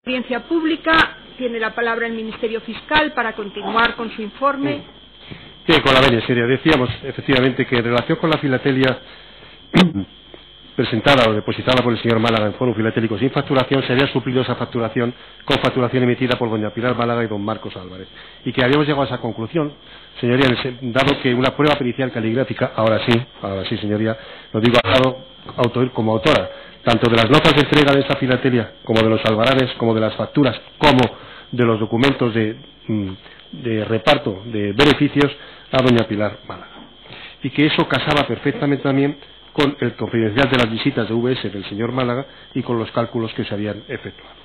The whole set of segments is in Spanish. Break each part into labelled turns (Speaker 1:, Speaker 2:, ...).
Speaker 1: Audiencia pública, tiene la palabra el Ministerio Fiscal para continuar con su informe.
Speaker 2: Bien, con la venia, seria. Decíamos efectivamente que en relación con la filatelia presentada o depositada por el señor Málaga en Fórum Filatélico sin facturación, se había suplido esa facturación con facturación emitida por doña Pilar Málaga y don Marcos Álvarez. Y que habíamos llegado a esa conclusión, señoría, dado que una prueba pericial caligráfica, ahora sí, señoría, lo digo como autora, tanto de las notas de entrega de esta filatelia, como de los albaranes, como de las facturas, como de los documentos de reparto de beneficios a doña Pilar Málaga. Y que eso casaba perfectamente también con el confidencial de las visitas de VS del señor Málaga y con los cálculos que se habían efectuado.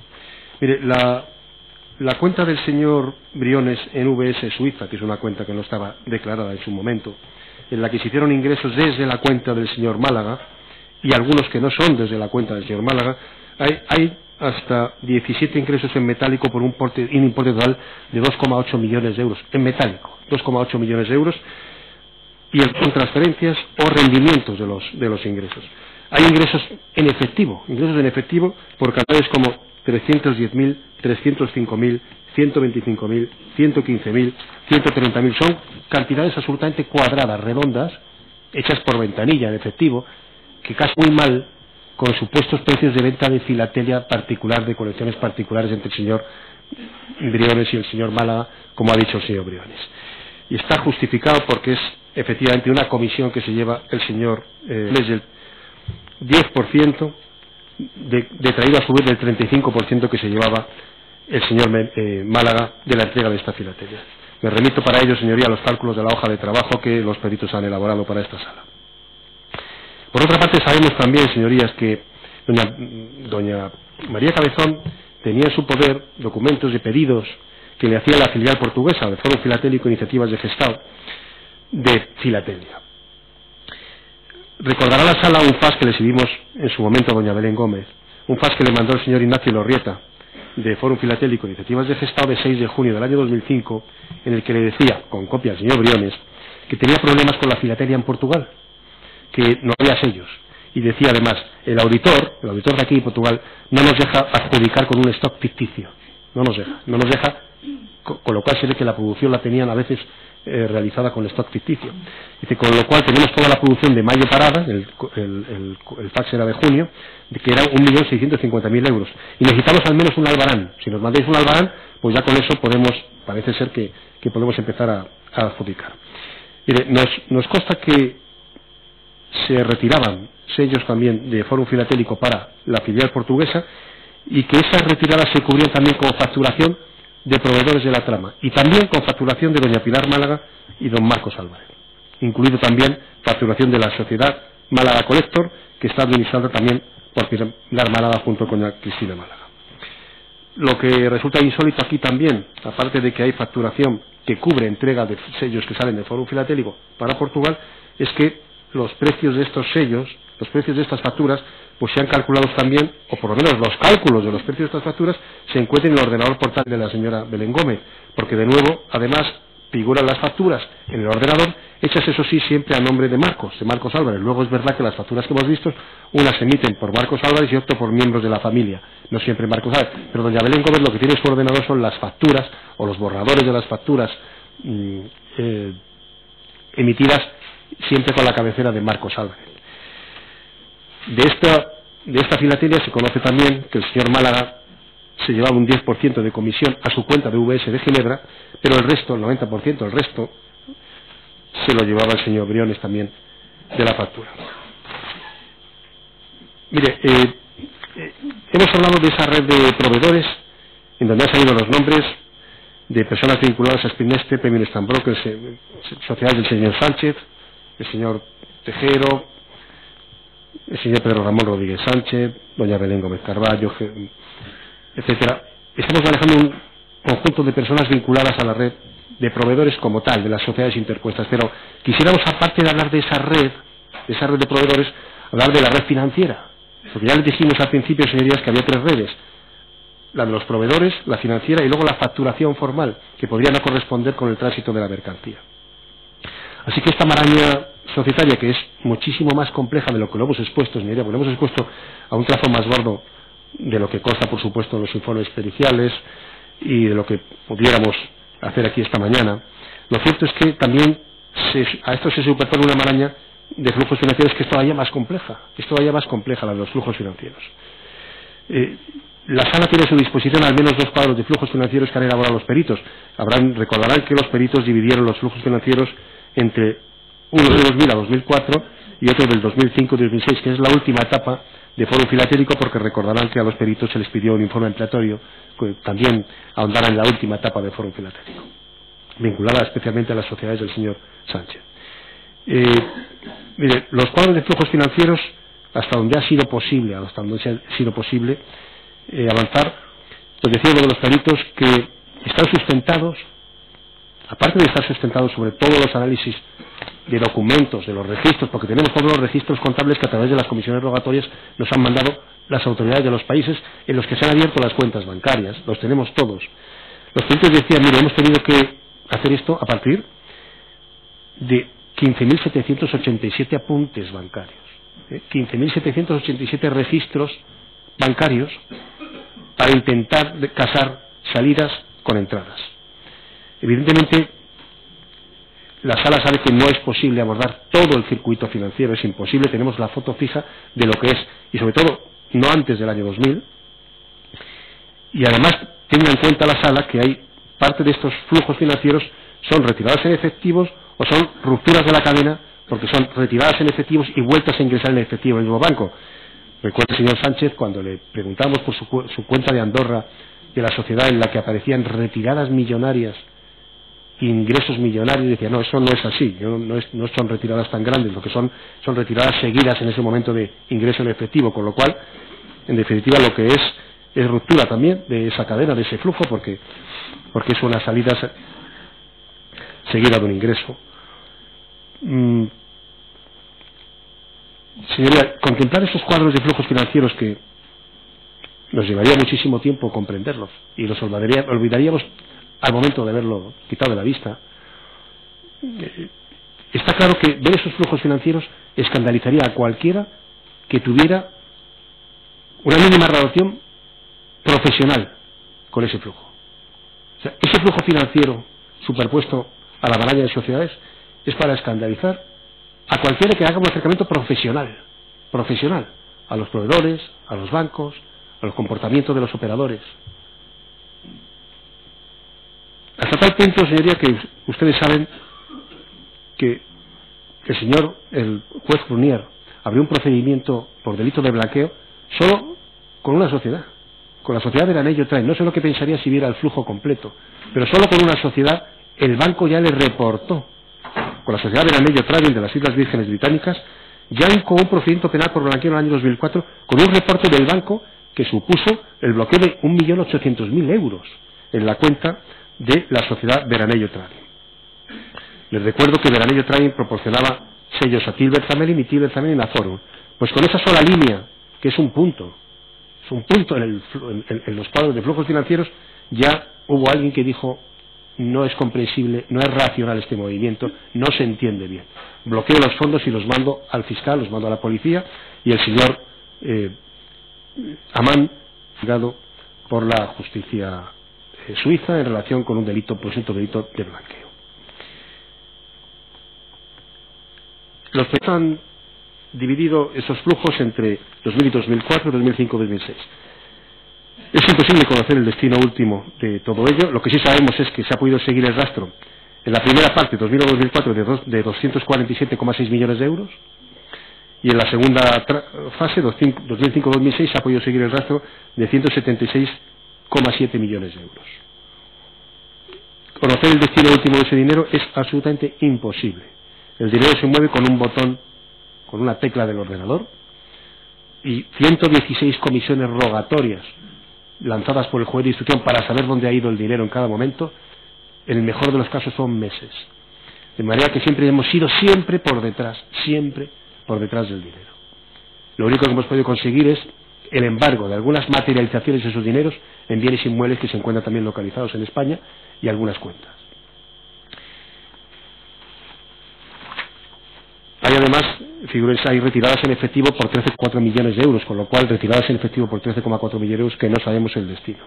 Speaker 2: Mire, la cuenta del señor Briones en VS Suiza, que es una cuenta que no estaba declarada en su momento, en la que se hicieron ingresos desde la cuenta del señor Málaga, y algunos que no son desde la cuenta del señor Málaga, hay hasta 17 ingresos en metálico por un importe total de 2,8 millones de euros, en metálico, 2,8 millones de euros, y con transferencias o rendimientos de los ingresos. Hay ingresos en efectivo por cantidades como 310.000, 305.000, 125.000, 115.000, 130.000, son cantidades absolutamente cuadradas, redondas, hechas por ventanilla en efectivo, que casan muy mal con supuestos precios de venta de filatelia particular, de colecciones particulares entre el señor Briones y el señor Málaga, como ha dicho el señor Briones. Y está justificado porque es efectivamente una comisión que se lleva el señor desde el 10%, detraído a su vez del 35% que se llevaba el señor Málaga de la entrega de esta filatelia. Me remito para ello, señoría, a los cálculos de la hoja de trabajo que los peritos han elaborado para esta sala. Por otra parte, sabemos también, señorías, que doña María Cabezón tenía en su poder documentos de pedidos que le hacía la filial portuguesa del Fórum Filatélico Iniciativas de Gestao de filatelia. Recordará la sala un fax que le exhibimos en su momento a doña Belén Gómez, un fax que le mandó el señor Ignacio Lorrieta de Fórum Filatélico Iniciativas de Gestao de 6 de junio del año 2005, en el que le decía, con copia al señor Briones, que tenía problemas con la filatelia en Portugal, que no había sellos, y decía además, el auditor de aquí de Portugal no nos deja adjudicar con un stock ficticio, no nos deja, con lo cual se ve que la producción la tenían a veces realizada con stock ficticio. Dice, con lo cual tenemos toda la producción de mayo parada, el fax era de junio, de que era 1.650.000 euros, y necesitamos al menos un albarán. Si nos mandéis un albarán, pues ya con eso parece ser que podemos empezar a adjudicar. Mire, nos consta que se retiraban sellos también de Fórum Filatélico para la filial portuguesa, y que esas retiradas se cubrían también con facturación de proveedores de la trama, y también con facturación de doña Pilar Málaga y don Marcos Álvarez, incluido también facturación de la sociedad Málaga Collector, que está administrada también por Pilar Málaga junto con doña Cristina Málaga. Lo que resulta insólito aquí también, aparte de que hay facturación que cubre entrega de sellos que salen del Fórum Filatélico para Portugal, es que los precios de estos sellos, los precios de estas facturas, pues se han calculado también, o por lo menos los cálculos de los precios de estas facturas se encuentran en el ordenador portátil de la señora Belén Gómez, porque de nuevo, además, figuran las facturas en el ordenador, hechas eso sí siempre a nombre de Marcos Álvarez. Luego es verdad que las facturas que hemos visto, unas se emiten por Marcos Álvarez y otras por miembros de la familia, no siempre Marcos Álvarez, pero doña Belén Gómez lo que tiene en su ordenador son las facturas, o los borradores de las facturas emitidas siempre con la cabecera de Marcos Álvarez. De esta filatelia se conoce también que el señor Málaga se llevaba un 10% de comisión a su cuenta de VS de Ginebra, pero el resto, el 90%, el resto, se lo llevaba el señor Briones también de la factura. Mire, hemos hablado de esa red de proveedores, en donde han salido los nombres de personas vinculadas a Spineste, Premier Stan Brokers, sociedades del señor Sánchez, el señor Tejero, el señor Pedro Ramón Rodríguez Sánchez, doña Belén Gómez Carballo, etcétera. Estamos manejando un conjunto de personas vinculadas a la red de proveedores como tal, de las sociedades interpuestas, pero quisiéramos, aparte de hablar de esa red de proveedores, hablar de la red financiera, porque ya les dijimos al principio, señorías, que había tres redes: la de los proveedores, la financiera y luego la facturación formal, que podría no corresponder con el tránsito de la mercancía. Así que esta maraña societaria, que es muchísimo más compleja de lo que lo hemos expuesto, señoría, porque lo hemos expuesto a un trazo más gordo de lo que consta, por supuesto, en los informes periciales y de lo que pudiéramos hacer aquí esta mañana. Lo cierto es que también a esto se superpone una maraña de flujos financieros que es todavía más compleja, la de los flujos financieros. La sala tiene a su disposición al menos 2 cuadros de flujos financieros que han elaborado los peritos. Recordarán que los peritos dividieron los flujos financieros entre uno de 2000 a 2004 y otro del 2005 y 2006, que es la última etapa de Fórum Filatélico, porque recordarán que a los peritos se les pidió un informe ampliatorio que también ahondara en la última etapa de Fórum Filatélico, vinculada especialmente a las sociedades del señor Sánchez. Mire, los cuadros de flujos financieros, hasta donde ha sido posible avanzar, pues decía uno de los peritos que están sustentados, aparte de estar sustentados sobre todos los análisis de documentos, de los registros, porque tenemos todos los registros contables que a través de las comisiones rogatorias nos han mandado las autoridades de los países en los que se han abierto las cuentas bancarias, los tenemos todos. Los peritos decían, mire, hemos tenido que hacer esto a partir de 15.787 apuntes bancarios, 15.787 registros bancarios para intentar casar salidas con entradas. Evidentemente, la sala sabe que no es posible abordar todo el circuito financiero, es imposible, tenemos la foto fija de lo que es, y sobre todo no antes del año 2000, y además tenga en cuenta la sala que hay parte de estos flujos financieros son retiradas en efectivos o son rupturas de la cadena, porque son retiradas en efectivos y vueltas a ingresar en efectivo en el mismo banco. Recuerda el señor Sánchez cuando le preguntamos por su cuenta de Andorra, de la sociedad en la que aparecían retiradas millonarias, ingresos millonarios, decía, no, eso no es así, no son retiradas tan grandes, lo que son retiradas seguidas en ese momento de ingreso en efectivo, con lo cual, en definitiva, lo que es ruptura también de esa cadena, de ese flujo, porque es una salida seguida de un ingreso. Señoría, contemplar esos cuadros de flujos financieros que nos llevaría muchísimo tiempo comprenderlos y los olvidaríamos al momento de haberlo quitado de la vista. Está claro que ver esos flujos financieros escandalizaría a cualquiera que tuviera una mínima relación profesional con ese flujo. O sea, ese flujo financiero superpuesto a la maraña de sociedades es para escandalizar a cualquiera que haga un acercamiento profesional a los proveedores, a los bancos, a los comportamientos de los operadores. Hasta tal punto, señoría, que ustedes saben que el juez Fournier abrió un procedimiento por delito de blanqueo solo con una sociedad, con la sociedad de Veranello Trading. No sé lo que pensaría si viera el flujo completo, pero solo con una sociedad el banco ya le reportó, con la sociedad de Veranello Trading de las Islas Vírgenes Británicas, ya con un procedimiento penal por blanqueo en el año 2004, con un reporte del banco que supuso el bloqueo de 1.800.000 euros en la cuenta de la sociedad Veranello Trading. Les recuerdo que Veranello Trading proporcionaba sellos a Tilbert Zamelin y Tilbert Zamelin a Forum. Pues con esa sola línea, que es un punto en los cuadros de flujos financieros, ya hubo alguien que dijo, no es comprensible, no es racional este movimiento, no se entiende bien. Bloqueo los fondos y los mando al fiscal, los mando a la policía, y el señor Amán, juzgado por la justicia suiza en relación con un presunto delito de blanqueo. Los peritos han dividido esos flujos entre 2000 y 2004, 2005 y 2006. Es imposible conocer el destino último de todo ello. Lo que sí sabemos es que se ha podido seguir el rastro en la primera parte, 2000 a 2004, de 247,6 millones de euros, y en la segunda fase, 2005-2006, se ha podido seguir el rastro de 176,7 millones de euros. Conocer el destino último de ese dinero es absolutamente imposible. El dinero se mueve con un botón, con una tecla del ordenador, y 116 comisiones rogatorias lanzadas por el juez de instrucción para saber dónde ha ido el dinero en cada momento, en el mejor de los casos son meses. De manera que siempre hemos ido siempre por detrás del dinero. Lo único que hemos podido conseguir es el embargo de algunas materializaciones de esos dineros en bienes inmuebles que se encuentran también localizados en España y algunas cuentas. Hay además figúrense ahí retiradas en efectivo por 13,4 millones de euros, con lo cual retiradas en efectivo por 13,4 millones de euros que no sabemos el destino.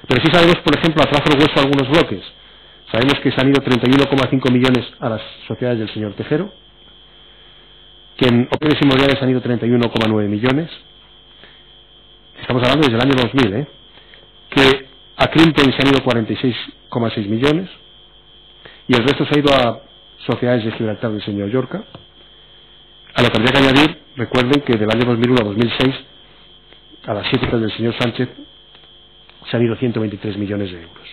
Speaker 2: Pero sí sabemos, por ejemplo, a trazo grueso algunos bloques. Sabemos que se han ido 31,5 millones a las sociedades del señor Tejero, que en opciones inmobiliarias han ido 31,9 millones. Estamos hablando desde el año 2000, que a Clinton se han ido 46,6 millones y el resto se ha ido a sociedades de Gibraltar del señor Llorca. A lo que habría que añadir, recuerden que del año 2001 a 2006 a las 7 del señor Sánchez se han ido 123 millones de euros.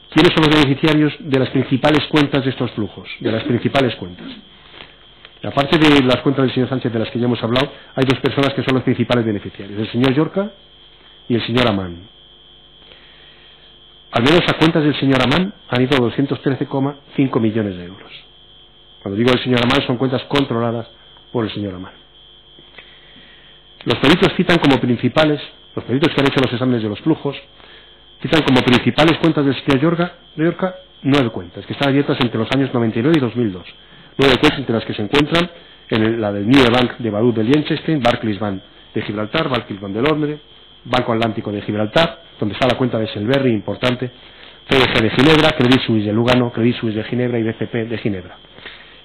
Speaker 2: ¿Quiénes son los beneficiarios de las principales cuentas de estos flujos? De las principales cuentas. Aparte de las cuentas del señor Sánchez de las que ya hemos hablado, hay dos personas que son los principales beneficiarios, el señor Llorca y el señor Amán. Al menos a cuentas del señor Amán han ido 213,5 millones de euros. Cuando digo del señor Amán son cuentas controladas por el señor Amán. Los peritos citan como principales, los peritos que han hecho los exámenes de los flujos, citan como principales cuentas del señor Llorca 9 cuentas, que están abiertas entre los años 99 y 2002. 9 cuentas entre las que se encuentran la del New Bank de Badud de Liechtenstein, Barclays Bank de Gibraltar, Barclays Bank de Londres, Banco Atlántico de Gibraltar, donde está la cuenta de Selberry, importante, CBG de Ginebra, Credit Suisse de Lugano, Credit Suisse de Ginebra y BCP de Ginebra.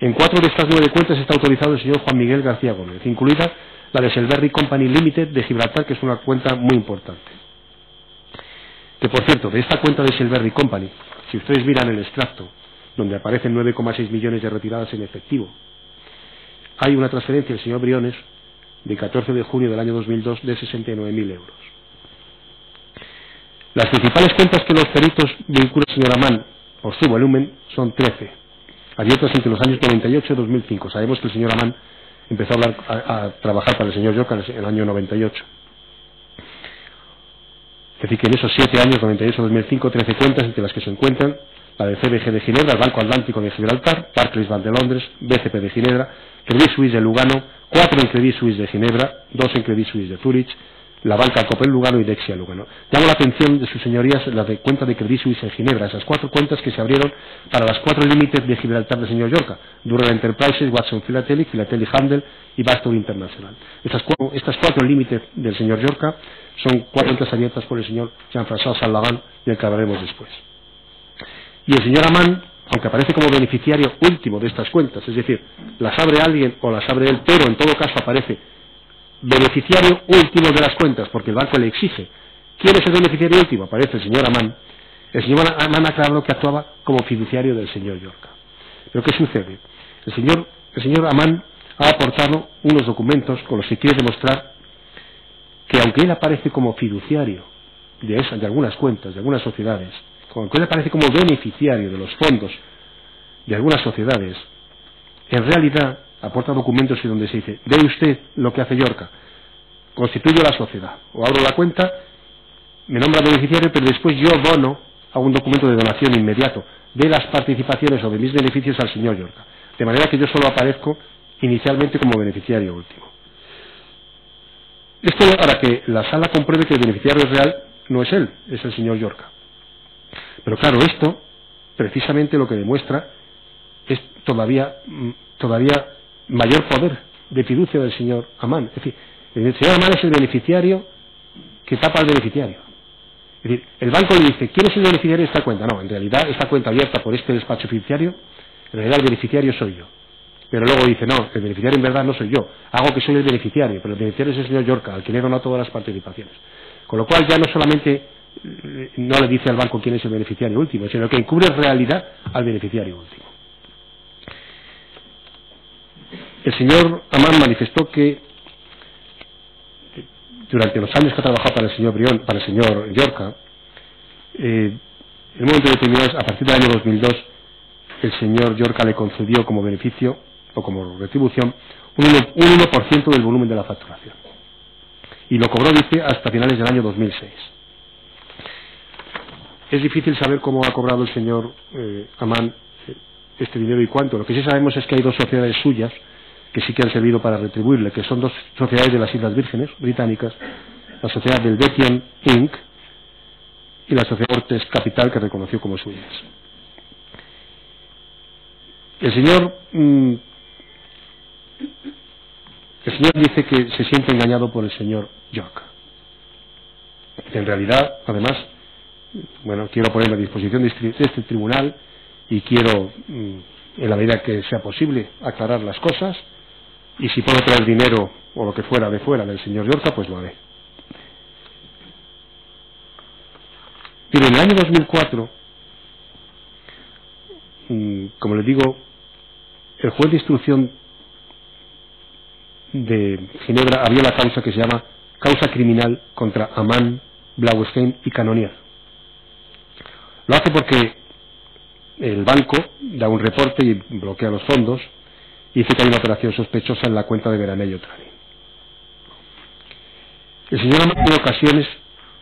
Speaker 2: En 4 de estas 9 cuentas está autorizado el señor Juan Miguel García Gómez, incluida la de Selberry Company Limited de Gibraltar, que es una cuenta muy importante. Que por cierto, de esta cuenta de Selberry Company, si ustedes miran el extracto, donde aparecen 9,6 millones de retiradas en efectivo, hay una transferencia del señor Briones de 14 de junio del año 2002 de 69.000 euros. Las principales cuentas que los peritos vinculan al señor Amán por su volumen son 13, abiertas entre los años 98 y 2005. Sabemos que el señor Amán empezó a trabajar para el señor Llorca en el año 98. Es decir, que en esos 7 años, 98-2005, 13 cuentas entre las que se encuentran la de CBG de Ginebra, el Banco Atlántico de Gibraltar, Barclays Bank de Londres, BCP de Ginebra, Credit Suisse de Lugano, 4 en Credit Suisse de Ginebra, 2 en Credit Suisse de Zurich, la banca Copel Lugano y Dexia Lugano. Llamo la atención de sus señorías la de cuenta de Credit Suisse en Ginebra, esas 4 cuentas que se abrieron para las 4 límites de Gibraltar del señor Llorca, Durrell Enterprises, Watson Philatelic, Philatelic Handel y Bastor International. Estas 4 límites del señor Llorca son 4 cuentas abiertas por el señor Jean-François Saint-Laurent, del que hablaremos después. Y el señor Amán, aunque aparece como beneficiario último de estas cuentas, es decir, las abre alguien o las abre él, pero en todo caso aparece beneficiario último de las cuentas, porque el banco le exige. ¿Quién es el beneficiario último? Aparece el señor Amán. El señor Amán ha aclarado que actuaba como fiduciario del señor Llorca. ¿Pero qué sucede? El señor Amán ha aportado unos documentos con los que quiere demostrar que aunque él aparece como fiduciario de algunas cuentas, de algunas sociedades, aunque él aparece como beneficiario de los fondos de algunas sociedades, en realidad aporta documentos en donde se dice: ve usted lo que hace Llorca, constituyo la sociedad o abro la cuenta, me nombra beneficiario, pero después yo dono a un documento de donación inmediato de las participaciones o de mis beneficios al señor Llorca, de manera que yo solo aparezco inicialmente como beneficiario último. Esto para que la sala compruebe que el beneficiario real no es él, es el señor Llorca. Pero claro, esto precisamente lo que demuestra es todavía mayor poder de fiducia del señor Amán. Es decir, el señor Amán es el beneficiario que tapa al beneficiario. Es decir, el banco le dice: ¿quién es el beneficiario de esta cuenta? No, en realidad esta cuenta abierta por este despacho fiduciario, en realidad el beneficiario soy yo. Pero luego dice: no, el beneficiario en verdad no soy yo, hago que soy el beneficiario, pero el beneficiario es el señor Llorca, al que le he donado todas las participaciones. Con lo cual ya no solamente no le dice al banco quién es el beneficiario último, sino que encubre en realidad al beneficiario último. El señor Amán manifestó que durante los años que ha trabajado para el señor Llorca, en un momento determinado, a partir del año 2002, el señor Llorca le concedió como beneficio o como retribución un 1% del volumen de la facturación. Y lo cobró, dice, hasta finales del año 2006. Es difícil saber cómo ha cobrado el señor Amán este dinero y cuánto. Lo que sí sabemos es que hay 2 sociedades suyas que sí que han servido para retribuirle, que son 2 sociedades de las Islas Vírgenes británicas, la sociedad del Bethlehem Inc. y la sociedad Ortes Capital, que reconoció como suyas. El señor dice que se siente engañado por el señor York. En realidad, además, bueno, quiero ponerme a disposición de este tribunal y quiero, en la medida que sea posible, aclarar las cosas, y si puedo traer dinero o lo que fuera de fuera del señor York, pues lo haré. Pero en el año 2004, como les digo, el juez de instrucción de Ginebra abrió la causa que se llama causa criminal contra Ammann, Blaustein y Cannonier. Lo hace porque el banco da un reporte y bloquea los fondos y dice que hay una operación sospechosa en la cuenta de Veranello Trading. El señor Ammann tiene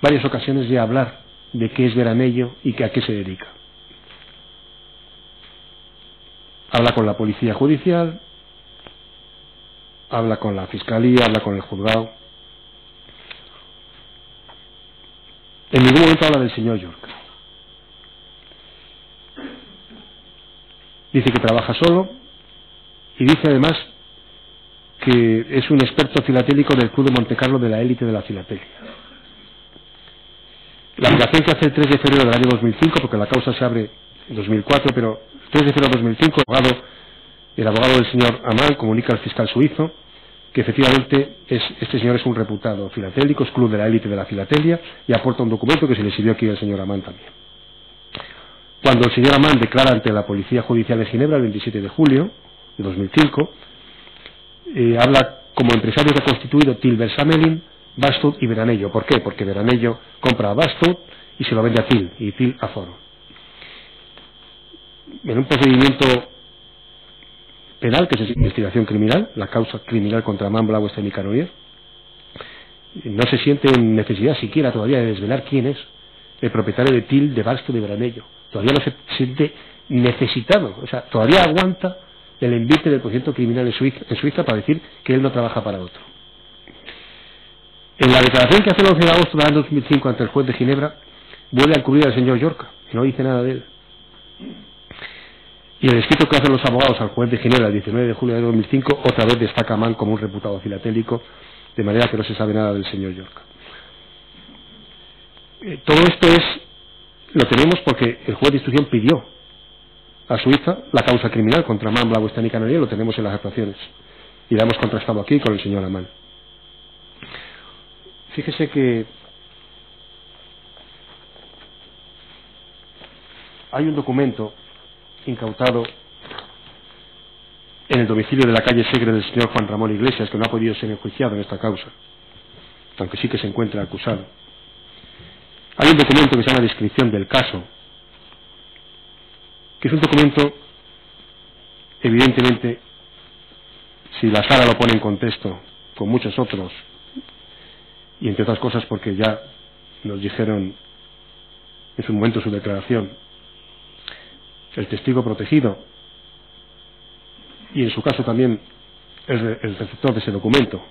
Speaker 2: varias ocasiones de hablar de qué es Veranello y a qué se dedica. Habla con la policía judicial, habla con la fiscalía, habla con el juzgado. En ningún momento habla del señor York. Dice que trabaja solo y dice además que es un experto filatélico del Club de Montecarlo de la élite de la filatelia. La apelación que hace el 3 de febrero del año 2005, porque la causa se abre en 2004, pero el 3 de febrero de 2005 el abogado del señor Ammann comunica al fiscal suizo que efectivamente este señor es un reputado filatélico, es club de la élite de la filatelia, y aporta un documento que se le sirvió aquí al señor Ammann también. Cuando el señor Ammann declara ante la Policía Judicial de Ginebra el 27 de julio de 2005, habla como empresario reconstituido Tilber Samelin, Bastut y Veranello. ¿Por qué? Porque Veranello compra a Bastut y se lo vende a Til, y Til a Foro. En un procedimiento penal, que es investigación criminal, la causa criminal contra Ammann, Blaustein y Cannonier, no se siente en necesidad siquiera todavía de desvelar quién es el propietario de Til, de Bastut y de Veranello. Todavía no se siente necesitado, o sea, todavía aguanta el envite del procedimiento criminal en Suiza para decir que él no trabaja para otro. En la declaración que hace el 11 de agosto del año 2005 ante el juez de Ginebra, vuelve a cubrir al señor York, y no dice nada de él. Y el escrito que hacen los abogados al juez de Ginebra el 19 de julio de 2005, otra vez destaca a Ammann como un reputado filatélico, de manera que no se sabe nada del señor York. Todo esto lo tenemos porque el juez de instrucción pidió a Suiza la causa criminal contra Ammann, Blaustein y Cannonier, lo tenemos en las actuaciones. Y la hemos contrastado aquí con el señor Ammann. Fíjese que hay un documento incautado en el domicilio de la calle Segre del señor Juan Ramón Iglesias, que no ha podido ser enjuiciado en esta causa, aunque sí que se encuentra acusado. Hay un documento que se llama Descripción del caso, que es un documento, evidentemente, si la sala lo pone en contexto con muchos otros, y entre otras cosas porque ya nos dijeron en su momento su declaración el testigo protegido y en su caso también el receptor de ese documento,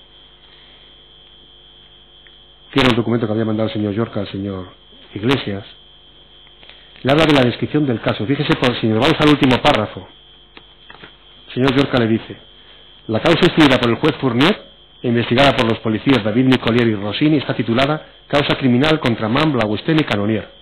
Speaker 2: que era un documento que había mandado el señor York al señor Iglesias, le habla de la descripción del caso. Fíjese, si nos vamos al último párrafo, el señor York le dice: la causa instruida por el juez Fournier e investigada por los policías David Nicolier y Rossini está titulada Causa criminal contra Ammann, Blaustein y Cannonier.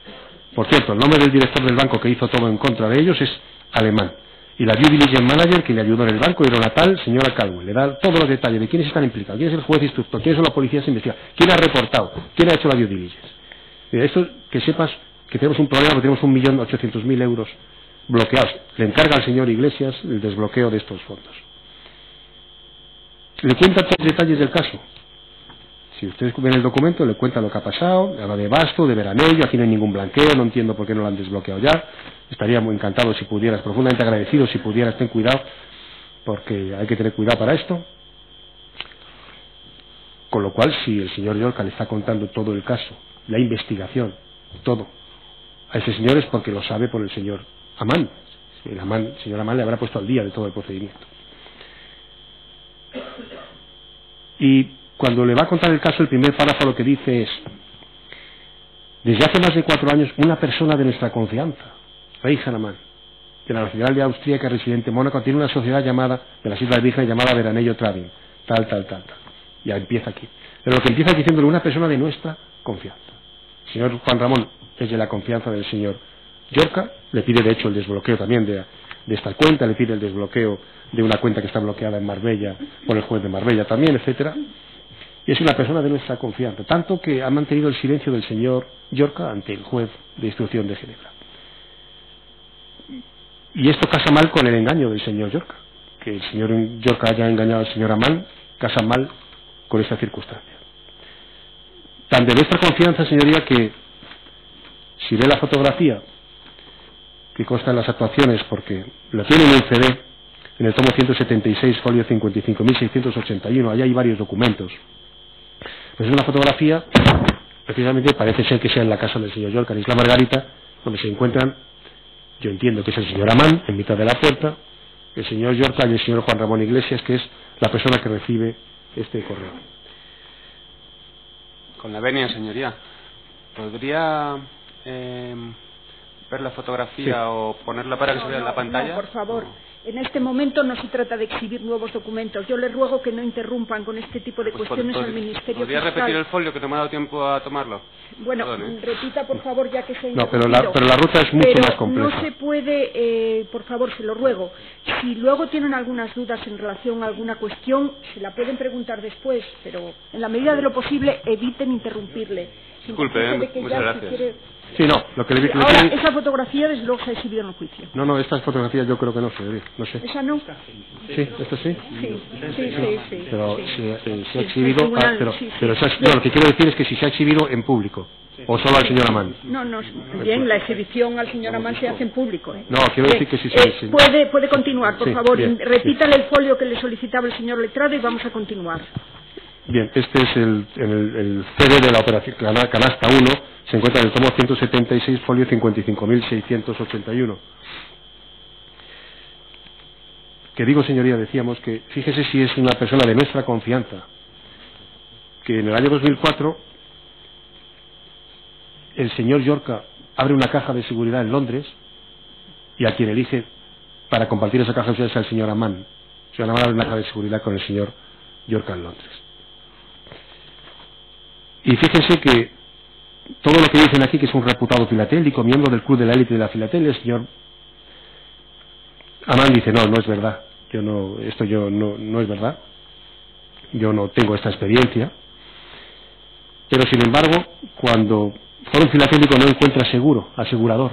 Speaker 2: Por cierto, el nombre del director del banco que hizo todo en contra de ellos es alemán, y la due diligence manager que le ayudó en el banco era una tal señora Caldwell. Le da todos los detalles de quiénes están implicados, quién es el juez instructor, quiénes son las policías investigadas, quién ha reportado, quién ha hecho la due diligence. Esto, que sepas que tenemos un problema, porque tenemos 1.800.000 euros bloqueados. Le encarga al señor Iglesias el desbloqueo de estos fondos. Le cuenta todos los detalles del caso. Si ustedes ven el documento, le cuenta lo que ha pasado, habla de Bastut, de Veranello, aquí no hay ningún blanqueo, no entiendo por qué no lo han desbloqueado ya. Estaría muy encantado si pudieras, profundamente agradecido si pudieras, ten cuidado, porque hay que tener cuidado para esto. Con lo cual, si el señor York le está contando todo el caso, la investigación, todo, a ese señor es porque lo sabe por el señor Ammann. El señor Ammann le habrá puesto al día de todo el procedimiento. Y cuando le va a contar el caso, el primer párrafo lo que dice es: desde hace más de 4 años, una persona de nuestra confianza, Reicher Ammann, de la nacionalidad austríaca residente en Mónaco, tiene una sociedad llamada, de las Islas Vírgenes, llamada Veranello Trading, tal. Ya empieza aquí. Pero lo que empieza diciéndole una persona de nuestra confianza. El señor Juan Ramón es de la confianza del señor Llorca, le pide de hecho el desbloqueo también de esta cuenta, le pide el desbloqueo de una cuenta que está bloqueada en Marbella por el juez de Marbella también, etcétera. Y es una persona de nuestra confianza, tanto que ha mantenido el silencio del señor Llorca ante el juez de instrucción de Ginebra. Y esto casa mal con el engaño del señor Llorca, que el señor Llorca haya engañado al señor Amán, casa mal con esta circunstancia. Tan de nuestra confianza, señoría, que si ve la fotografía que consta en las actuaciones, porque lo tiene en un CD, en el tomo 176, folio 55.681, allá hay varios documentos. Pues es una fotografía, precisamente parece ser que sea en la casa del señor Llorca, en Isla Margarita, donde se encuentran, yo entiendo que es el señor Amán, en mitad de la puerta, el señor Llorca y el señor Juan Ramón Iglesias, que es la persona que recibe este correo.
Speaker 3: Con la venia, señoría, ¿podría ver la fotografía o ponerla para que se vea en la pantalla?
Speaker 1: No, por favor. En este momento no se trata de exhibir nuevos documentos. Yo les ruego que no interrumpan con este tipo de cuestiones al Ministerio
Speaker 3: ¿Podría
Speaker 1: Fiscal.
Speaker 3: repetir el folio que no me ha dado tiempo a tomarlo?
Speaker 1: Bueno, repita por favor, ya que se ha
Speaker 2: interrumpido. No, pero la ruta es mucho más compleja.
Speaker 1: No se puede, por favor, se lo ruego. Si luego tienen algunas dudas en relación a alguna cuestión, se la pueden preguntar después, pero en la medida de lo posible eviten interrumpirle.
Speaker 3: Disculpe, muchas gracias.
Speaker 2: Sí, no, lo que le
Speaker 1: ahora, esa fotografía desde luego se ha exhibido en el juicio.
Speaker 2: No, estas fotografías yo creo que no se no sé.
Speaker 1: ¿Esa no?
Speaker 2: Sí, ¿esta sí?
Speaker 1: Sí.
Speaker 2: Pero se ha exhibido, lo que quiero decir es que si se ha exhibido en público, o solo al señor Amán.
Speaker 1: No, bien, la exhibición al señor Amán se hace en público.
Speaker 2: No, quiero decir que sí.
Speaker 1: Puede continuar, por favor, repítale el folio que le solicitaba el señor letrado y vamos a continuar.
Speaker 2: Bien, este es el CD de la operación Canasta 1, se encuentra en el tomo 176, folio 55.681. Que digo, señoría, decíamos que, fíjese si es una persona de nuestra confianza, que en el año 2004 el señor Llorca abre una caja de seguridad en Londres y a quien elige para compartir esa caja de seguridad es al señor Amán. El señor Amán abre una caja de seguridad con el señor Llorca en Londres. Y fíjense que todo lo que dicen aquí, que es un reputado filatélico, miembro del club de la élite de la filatelia, el señor Amán dice, no es verdad, no es verdad, yo no tengo esta experiencia. Pero sin embargo, cuando Fórum Filatélico no encuentra asegurador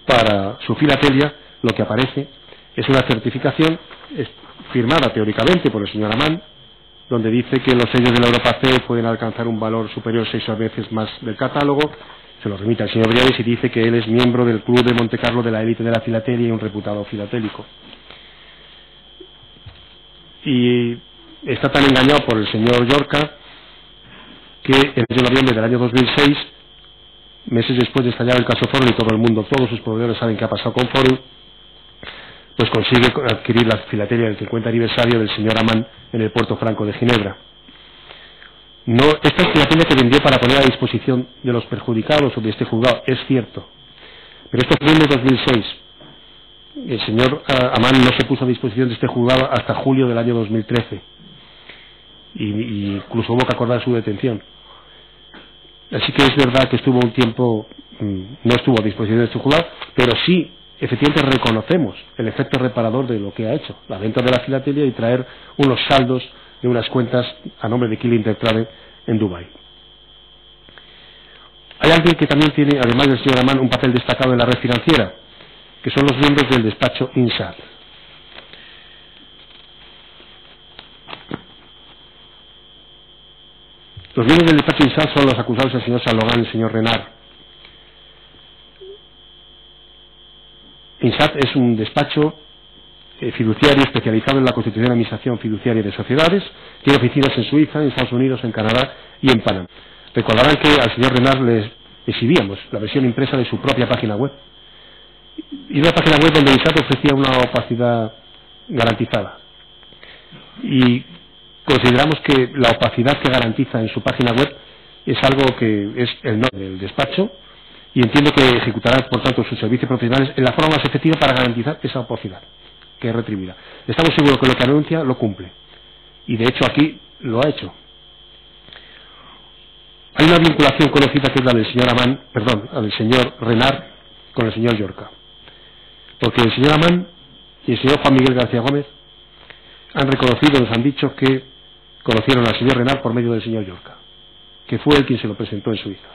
Speaker 2: para su filatelia, lo que aparece es una certificación firmada teóricamente por el señor Amán, donde dice que los sellos de la Europa C pueden alcanzar un valor superior 6 veces más del catálogo. Se lo remite al señor Briaves y dice que él es miembro del club de Montecarlo de la élite de la filatelia y un reputado filatélico. Y está tan engañado por el señor Llorca que en el mes de noviembre del año 2006, meses después de estallar el caso Fórum y todo el mundo, todos sus proveedores saben qué ha pasado con Fórum, pues consigue adquirir la filatelia del 50 aniversario del señor Amán en el Puerto Franco de Ginebra. Esta es filatelia que vendió para poner a disposición de los perjudicados o de este juzgado, es cierto, pero esto fue en el 2006. El señor Amán no se puso a disposición de este juzgado hasta julio del año 2013 y incluso hubo que acordar su detención. Así que es verdad que estuvo un tiempo, no estuvo a disposición de este juzgado, pero sí, efectivamente reconocemos el efecto reparador de lo que ha hecho, la venta de la filatelia y traer unos saldos de unas cuentas a nombre de Killing Intertrade en Dubái. Hay alguien que también tiene, además del señor Amán, un papel destacado en la red financiera, que son los miembros del despacho INSAT. Los miembros del despacho INSAT son los acusados el señor Salogán y el señor Renard. INSAT es un despacho fiduciario especializado en la constitución y administración fiduciaria de sociedades, tiene oficinas en Suiza, en Estados Unidos, en Canadá y en Panamá. Recordarán que al señor Renard le exhibíamos la versión impresa de su propia página web, y una página web donde INSAT ofrecía una opacidad garantizada. Y consideramos que la opacidad que garantiza en su página web es algo que es el nombre del despacho y entiendo que ejecutará, por tanto, sus servicios profesionales en la forma más efectiva para garantizar esa oportunidad, que es retribuida. Estamos seguros que lo que anuncia lo cumple, y de hecho aquí lo ha hecho. Hay una vinculación conocida que es la del señor Amán, perdón, la del señor Renard con el señor Llorca, porque el señor Amán y el señor Juan Miguel García Gómez han reconocido, nos han dicho que conocieron al señor Renard por medio del señor Llorca, que fue él quien se lo presentó en Suiza.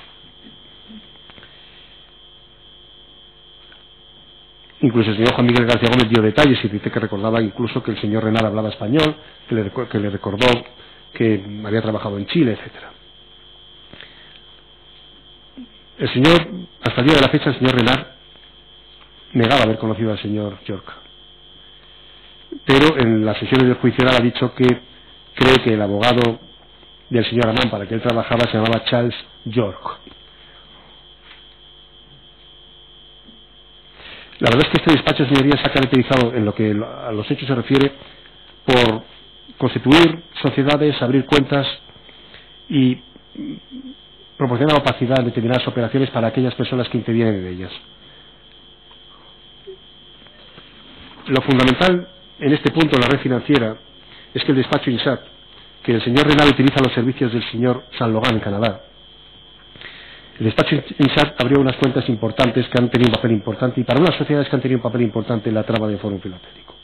Speaker 2: Incluso el señor Juan Miguel García Gómez dio detalles y dice que recordaba incluso que el señor Renard hablaba español, que le recordó que había trabajado en Chile, etcétera. El señor, hasta el día de la fecha, el señor Renard negaba haber conocido al señor Llorca, pero en las sesiones del juicio oral ha dicho que cree que el abogado del señor Amán para que él trabajaba se llamaba Charles York. La verdad es que este despacho, señorías, se ha caracterizado en lo que a los hechos se refiere por constituir sociedades, abrir cuentas y proporcionar opacidad en determinadas operaciones para aquellas personas que intervienen en ellas. Lo fundamental en este punto de la red financiera es que el despacho INSAT, que el señor Renard utiliza los servicios del señor Saint Logan en Canadá, el despacho INSAT abrió unas cuentas importantes que han tenido un papel importante y para unas sociedades que han tenido un papel importante en la trama del Fórum Filatélico.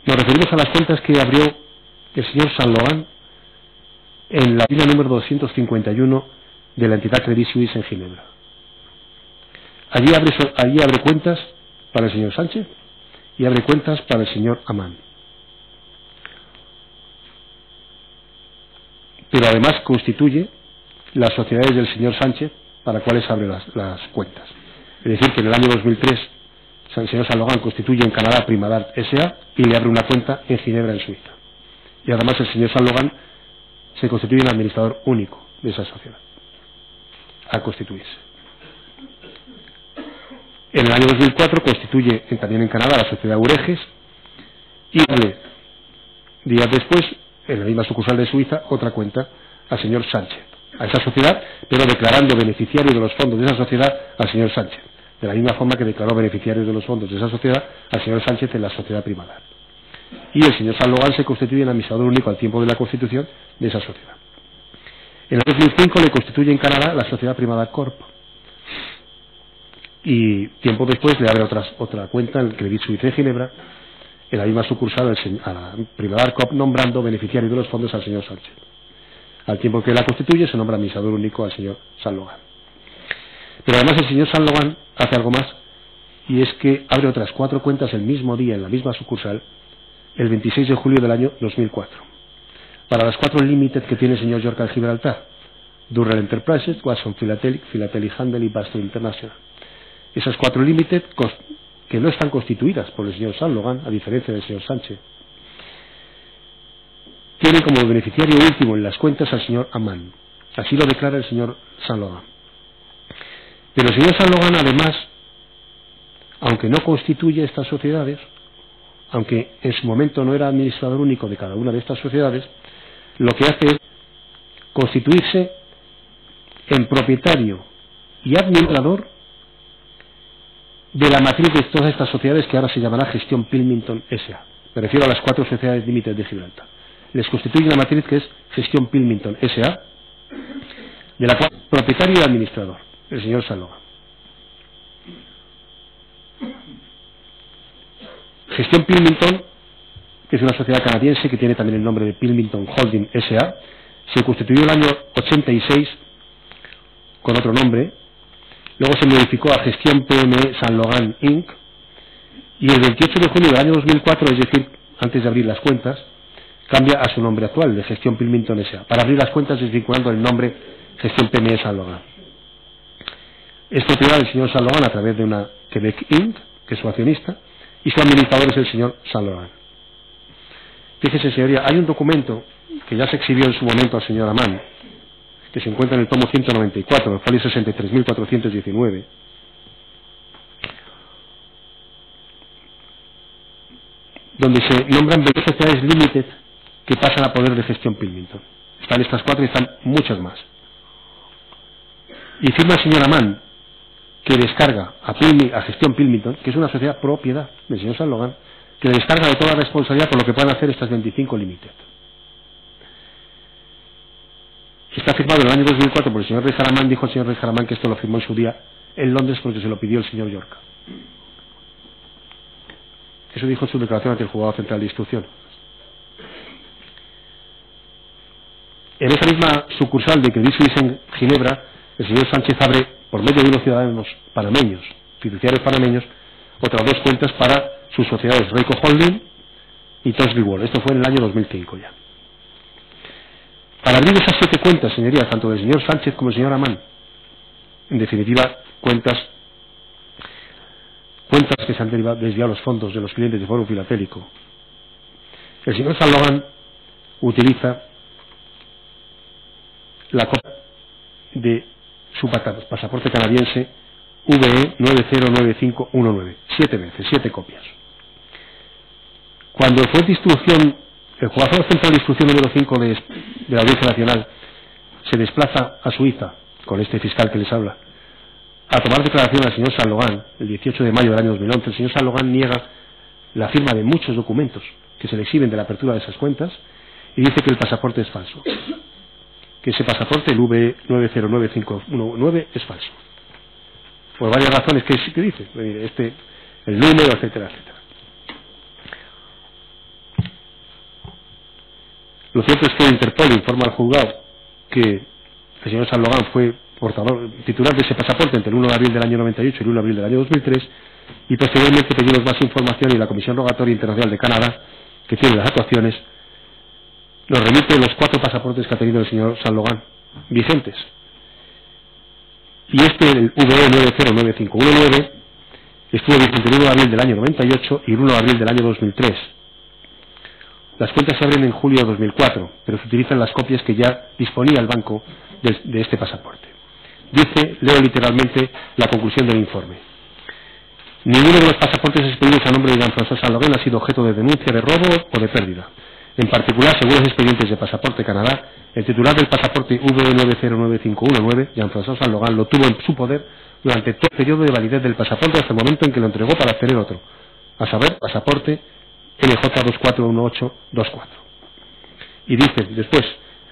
Speaker 2: Nos referimos a las cuentas que abrió el señor Saint Logan en la línea número 251 de la entidad Credit Suisse en Ginebra. Allí abre cuentas para el señor Sánchez y abre cuentas para el señor Amán. Pero además constituye las sociedades del señor Sánchez para cuales abre las cuentas. Es decir, que en el año 2003 el señor Saint Logan constituye en Canadá Primadart S.A. y le abre una cuenta en Ginebra, en Suiza. Y además el señor Saint Logan se constituye un administrador único de esa sociedad, a constituirse. En el año 2004 constituye también en Canadá la sociedad Ureges y abre días después, en la misma sucursal de Suiza, otra cuenta al señor Sánchez, a esa sociedad, pero declarando beneficiario de los fondos de esa sociedad al señor Sánchez, de la misma forma que declaró beneficiario de los fondos de esa sociedad al señor Sánchez en la sociedad Primadart. Y el señor Saint Logan se constituye en administrador único al tiempo de la constitución de esa sociedad. En el 2005 le constituye en Canadá la sociedad Primadart Corp. Y tiempo después le abre otra cuenta en el Credit Suisse en Ginebra, en la misma sucursal a la Primadart Corp, nombrando beneficiario de los fondos al señor Sánchez. Al tiempo que la constituye se nombra administrador único al señor Saint Logan. Pero además el señor Saint Logan hace algo más, y es que abre otras 4 cuentas el mismo día en la misma sucursal, el 26 de julio del año 2004, para las 4 limited que tiene el señor Llorca en Gibraltar: Durrell Enterprises, Watson Philatelic, Philatelic Handel y Baston International. Esas 4 limited que no están constituidas por el señor Saint Logan, a diferencia del señor Sánchez, tienen como beneficiario último en las cuentas al señor Amán. Así lo declara el señor Saint Logan. Pero el señor Saint Logan, además, aunque no constituye estas sociedades, aunque en su momento no era administrador único de cada una de estas sociedades, lo que hace es constituirse en propietario y administrador de la matriz de todas estas sociedades que ahora se llamará Gestión Pilmington S.A. Me refiero a las 4 sociedades límites de Gibraltar. Les constituye una matriz que es Gestión Pilmington S.A., de la cual propietario y administrador, el señor Saint Logan. Gestión Pilmington, que es una sociedad canadiense que tiene también el nombre de Pilmington Holding S.A., se constituyó en el año 86 con otro nombre, luego se modificó a Gestión PME Saint Logan Inc. y el 28 de junio del año 2004, es decir, antes de abrir las cuentas, cambia a su nombre actual de Gestión Pilmington S.A. para abrir las cuentas desvinculando el nombre Gestión PME Saint Logan. Es propiedad del señor Saint Logan a través de una Quebec Inc., que es su accionista, y su administrador es el señor Saint Logan. Fíjese, señoría, hay un documento que ya se exhibió en su momento al señor Amán, que se encuentra en el tomo 194, en el folio 63.419, donde se nombran 20 sociedades limited que pasan a poder de Gestión Pilmington. Están estas 4 y están muchas más. y firma el señor Amán, que descarga a Gestión Pilmington, que es una sociedad propiedad del señor San Logan, que le descarga de toda responsabilidad por lo que puedan hacer estas 25 Limited. Está firmado en el año 2004 por el señor Rey Jaramán. Dijo el señor Rey Jaramán que esto lo firmó en su día en Londres porque se lo pidió el señor York. Eso dijo en su declaración ante el Juzgado Central de Instrucción. En esa misma sucursal de Credit Suisse en Ginebra, el señor Sánchez abre, por medio de unos ciudadanos panameños, fiduciarios panameños, otras dos cuentas para sus sociedades Reico Holding y Tosby World. Esto fue en el año 2005 ya. Para abrir esas 7 cuentas, señorías, tanto del señor Sánchez como del señor Amán, en definitiva, cuentas que se han desviado los fondos de los clientes de Fórum Filatélico, el señor San Logan utiliza la copia de su pasaporte canadiense VE 909519, 7 veces, 7 copias. Cuando fue de instrucción, el Juzgado Central de Instrucción número 5 de la Audiencia Nacional se desplaza a Suiza con este fiscal que les habla a tomar declaración al señor San Logan el 18 de mayo del año 2011. El señor San Logan niega la firma de muchos documentos que se le exhiben de la apertura de esas cuentas y dice que el pasaporte es falso, que ese pasaporte, el VE 909519, es falso por varias razones que dice, el número, etcétera, etcétera. Lo cierto es que Interpol informa al juzgado que el señor San Logan fue titular de ese pasaporte entre el 1 de abril del año 98 y el 1 de abril del año 2003, y posteriormente pedimos más información y la Comisión Rogatoria Internacional de Canadá, que tiene las actuaciones, nos remite los 4 pasaportes que ha tenido el señor San Logan vigentes. Y el VE 909519 estuvo vigente el 1 de abril del año 98 y el 1 de abril del año 2003. Las cuentas se abren en julio de 2004, pero se utilizan las copias que ya disponía el banco de este pasaporte. Dice, leo literalmente la conclusión del informe: ninguno de los pasaportes expedidos a nombre de Jean-François San Logan ha sido objeto de denuncia de robo o de pérdida. En particular, según los expedientes de Pasaporte Canadá, el titular del pasaporte VE 909519, Jean-François San Logan, lo tuvo en su poder durante todo el periodo de validez del pasaporte hasta el momento en que lo entregó para obtener otro, a saber, pasaporte MJ241824. Y dice después,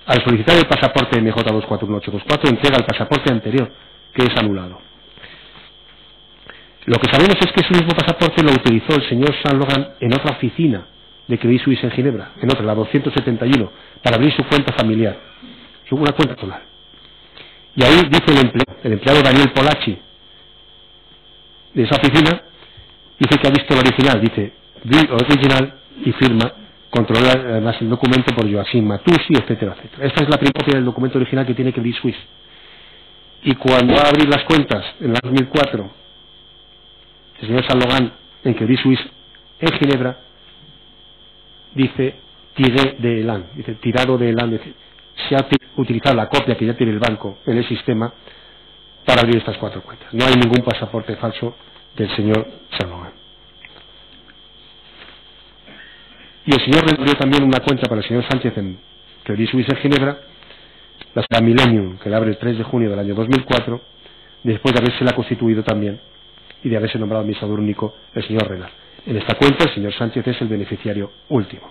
Speaker 2: al solicitar el pasaporte MJ241824, entrega el pasaporte anterior, que es anulado. Lo que sabemos es que ese mismo pasaporte lo utilizó el señor San Logan en otra oficina de Credit Suisse en Ginebra, en otra, la 271, para abrir su cuenta familiar, una cuenta personal. Y ahí dice el empleado Daniel Polacci de esa oficina, dice que ha visto el original, dice the original, y firma, controla además el documento por Joachim Matusi, etcétera, etcétera. Esta es la primera copia del documento original que tiene Credit Suisse. Y cuando va a abrir las cuentas en el 2004, el señor San Logan en Credit Suisse en Ginebra, dice tiré de Elan, dice tirado de Elan, dice, se ha utilizado la copia que ya tiene el banco en el sistema para abrir estas 4 cuentas. No hay ningún pasaporte falso del señor San Logan. Y el señor abrió también una cuenta para el señor Sánchez en Credit Suisse en Ginebra, la Millennium, que la abre el 3 de junio del año 2004, después de haberse la constituido también y de haberse nombrado administrador único el señor Renard. En esta cuenta el señor Sánchez es el beneficiario último.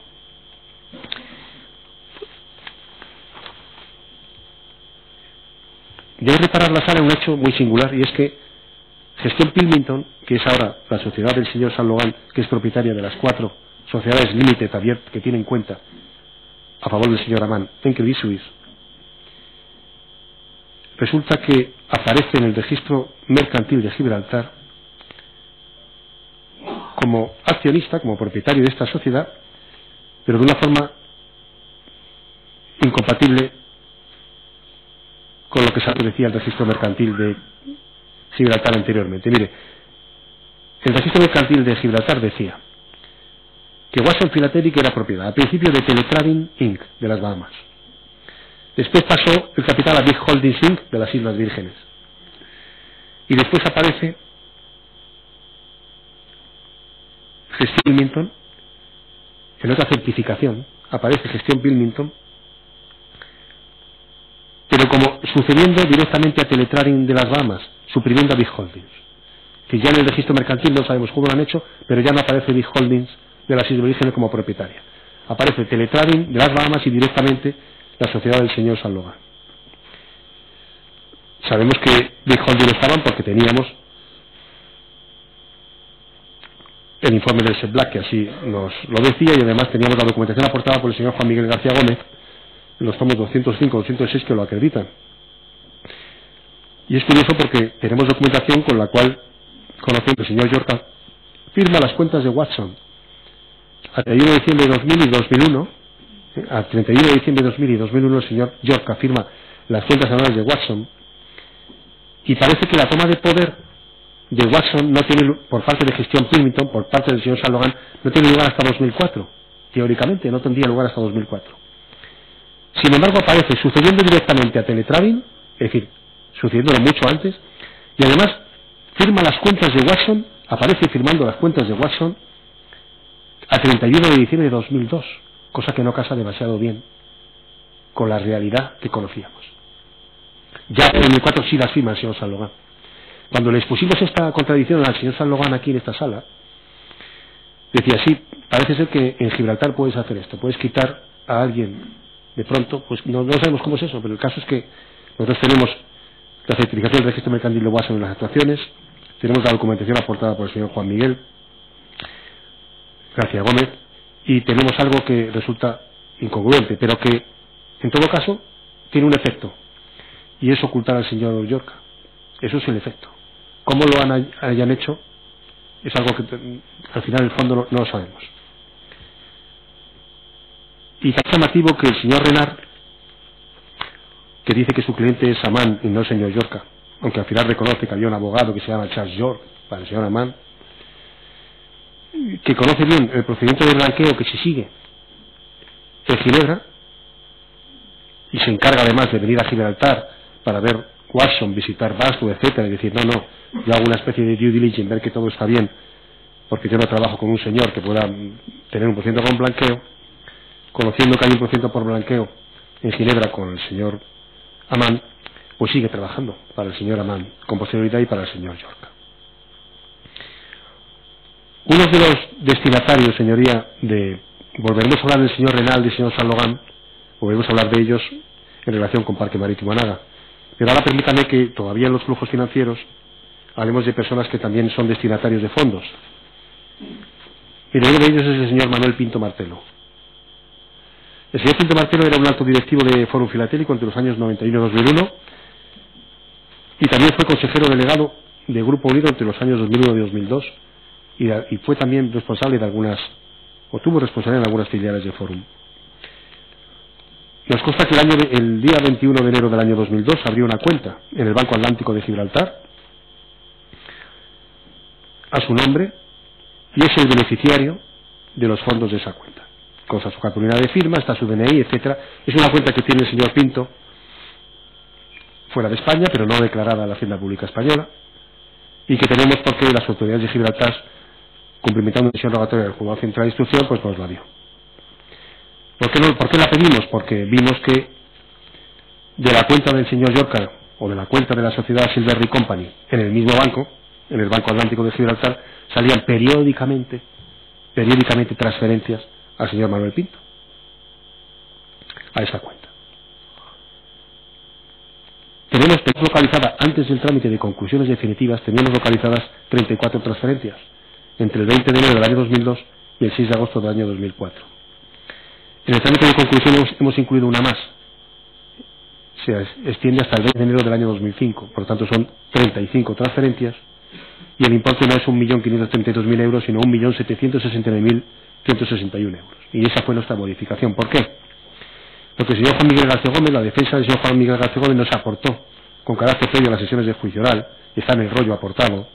Speaker 2: Debe reparar la sala un hecho muy singular, y es que Gestión Pilmington, que es ahora la sociedad del señor San Logan, que es propietaria de las 4 sociedades Limited abiertas que tienen cuenta a favor del señor Amán en Credit Suisse, resulta que aparece en el registro mercantil de Gibraltar como accionista, como propietario de esta sociedad, pero de una forma incompatible con lo que se decía el registro mercantil de Gibraltar anteriormente. Mire, el registro mercantil de Gibraltar decía que Watson Philatelic era propiedad al principio de Teletrading Inc. de las Bahamas. Después pasó el capital a Big Holdings Inc. de las Islas Vírgenes. Y después aparece Gestión Pilmington, en otra certificación aparece Gestión Pilmington, pero como sucediendo directamente a Teletrading de las Bahamas, suprimiendo a Big Holdings. Que ya en el registro mercantil no sabemos cómo lo han hecho, pero ya no aparece Big Holdings de las Islas Vírgenes como propietaria. Aparece Teletrading de las Bahamas y directamente la sociedad del señor San Logan. Sabemos que Big Holdings estaban porque teníamos el informe del SEP Black, que así nos lo decía, y además teníamos la documentación aportada por el señor Juan Miguel García Gómez en los tomos 205 206 que lo acreditan. Y es curioso porque tenemos documentación con la cual conociendo el señor Llorca firma las cuentas de Watson a 31 de diciembre de 2000 y 2001. A 31 de diciembre de 2000 y 2001 el señor Llorca firma las cuentas anuales de Watson, y parece que la toma de poder de Watson no tiene, por parte de gestión Pilmington, por parte del señor San Logan, no tiene lugar hasta 2004. Teóricamente no tendría lugar hasta 2004. Sin embargo, aparece sucediendo directamente a Teletrading, es decir, sucediéndolo mucho antes, y además firma las cuentas de Watson, aparece firmando las cuentas de Watson a 31 de diciembre de 2002, cosa que no casa demasiado bien con la realidad que conocíamos. Ya en 2004 sí las firma el señor San Logan. Cuando le expusimos esta contradicción al señor San Logan aquí en esta sala, decía, sí, parece ser que en Gibraltar puedes hacer esto, puedes quitar a alguien de pronto, pues no sabemos cómo es eso, pero el caso es que nosotros tenemos la certificación del registro mercantil de Watson en las actuaciones, tenemos la documentación aportada por el señor Juan Miguel García Gómez, y tenemos algo que resulta incongruente, pero que en todo caso tiene un efecto, y es ocultar al señor Llorca. Eso es el efecto. Cómo lo hayan hecho es algo que al final en el fondo no lo sabemos. Y es llamativo que el señor Renard, que dice que su cliente es Amán y no el señor Llorca, aunque al final reconoce que había un abogado que se llama Charles York para el señor Amán, que conoce bien el procedimiento de blanqueo que se sigue en Ginebra y se encarga además de venir a Gibraltar para ver Watson, visitar Bastu, etcétera, y decir, no, yo hago una especie de due diligence, ver que todo está bien, porque yo no trabajo con un señor que pueda tener un % con blanqueo, conociendo que hay un % por blanqueo en Ginebra con el señor Amán, pues sigue trabajando para el señor Amán con posterioridad y para el señor Llorca. Uno de los destinatarios, señoría, volveremos a hablar del señor Renal y del señor San Logan, volveremos a hablar de ellos en relación con Parque Marítimo Anaga. Pero ahora permítame que todavía en los flujos financieros hablemos de personas que también son destinatarios de fondos. Y uno de ellos es el señor Manuel Pinto Martelo. El señor Pinto Martelo era un alto directivo de Fórum Filatélico entre los años 91 y 2001 y también fue consejero delegado de Grupo Unido entre los años 2001 y 2002 y fue también responsable de algunas, o tuvo responsabilidad en algunas filiales de Fórum. Nos consta que el día 21 de enero del año 2002 abrió una cuenta en el Banco Atlántico de Gibraltar a su nombre y es el beneficiario de los fondos de esa cuenta. Consta su cartulina de firma, está su DNI, etcétera. Es una cuenta que tiene el señor Pinto fuera de España, pero no declarada a la Hacienda Pública Española, y que tenemos porque las autoridades de Gibraltar, cumplimentando la decisión rogatoria del Juzgado Central de Instrucción, pues nos la dio. ¿Por qué la pedimos? Porque vimos que de la cuenta del señor Llorca o de la cuenta de la sociedad Silverry Company en el mismo banco, en el Banco Atlántico de Gibraltar, salían periódicamente transferencias al señor Manuel Pinto a esa cuenta. Tenemos localizada, antes del trámite de conclusiones definitivas, teníamos localizadas 34 transferencias entre el 20 de enero del año 2002 y el 6 de agosto del año 2004. En el trámite de conclusión hemos incluido una más. Se extiende hasta el 20 de enero del año 2005. Por lo tanto, son 35 transferencias y el importe no es 1.532.000 euros, sino 1.769.161 euros. Y esa fue nuestra modificación. ¿Por qué? Porque el señor Juan Miguel García Gómez, la defensa del señor Juan Miguel García Gómez nos aportó, con carácter previo a las sesiones de juicio oral, está en el rollo aportado,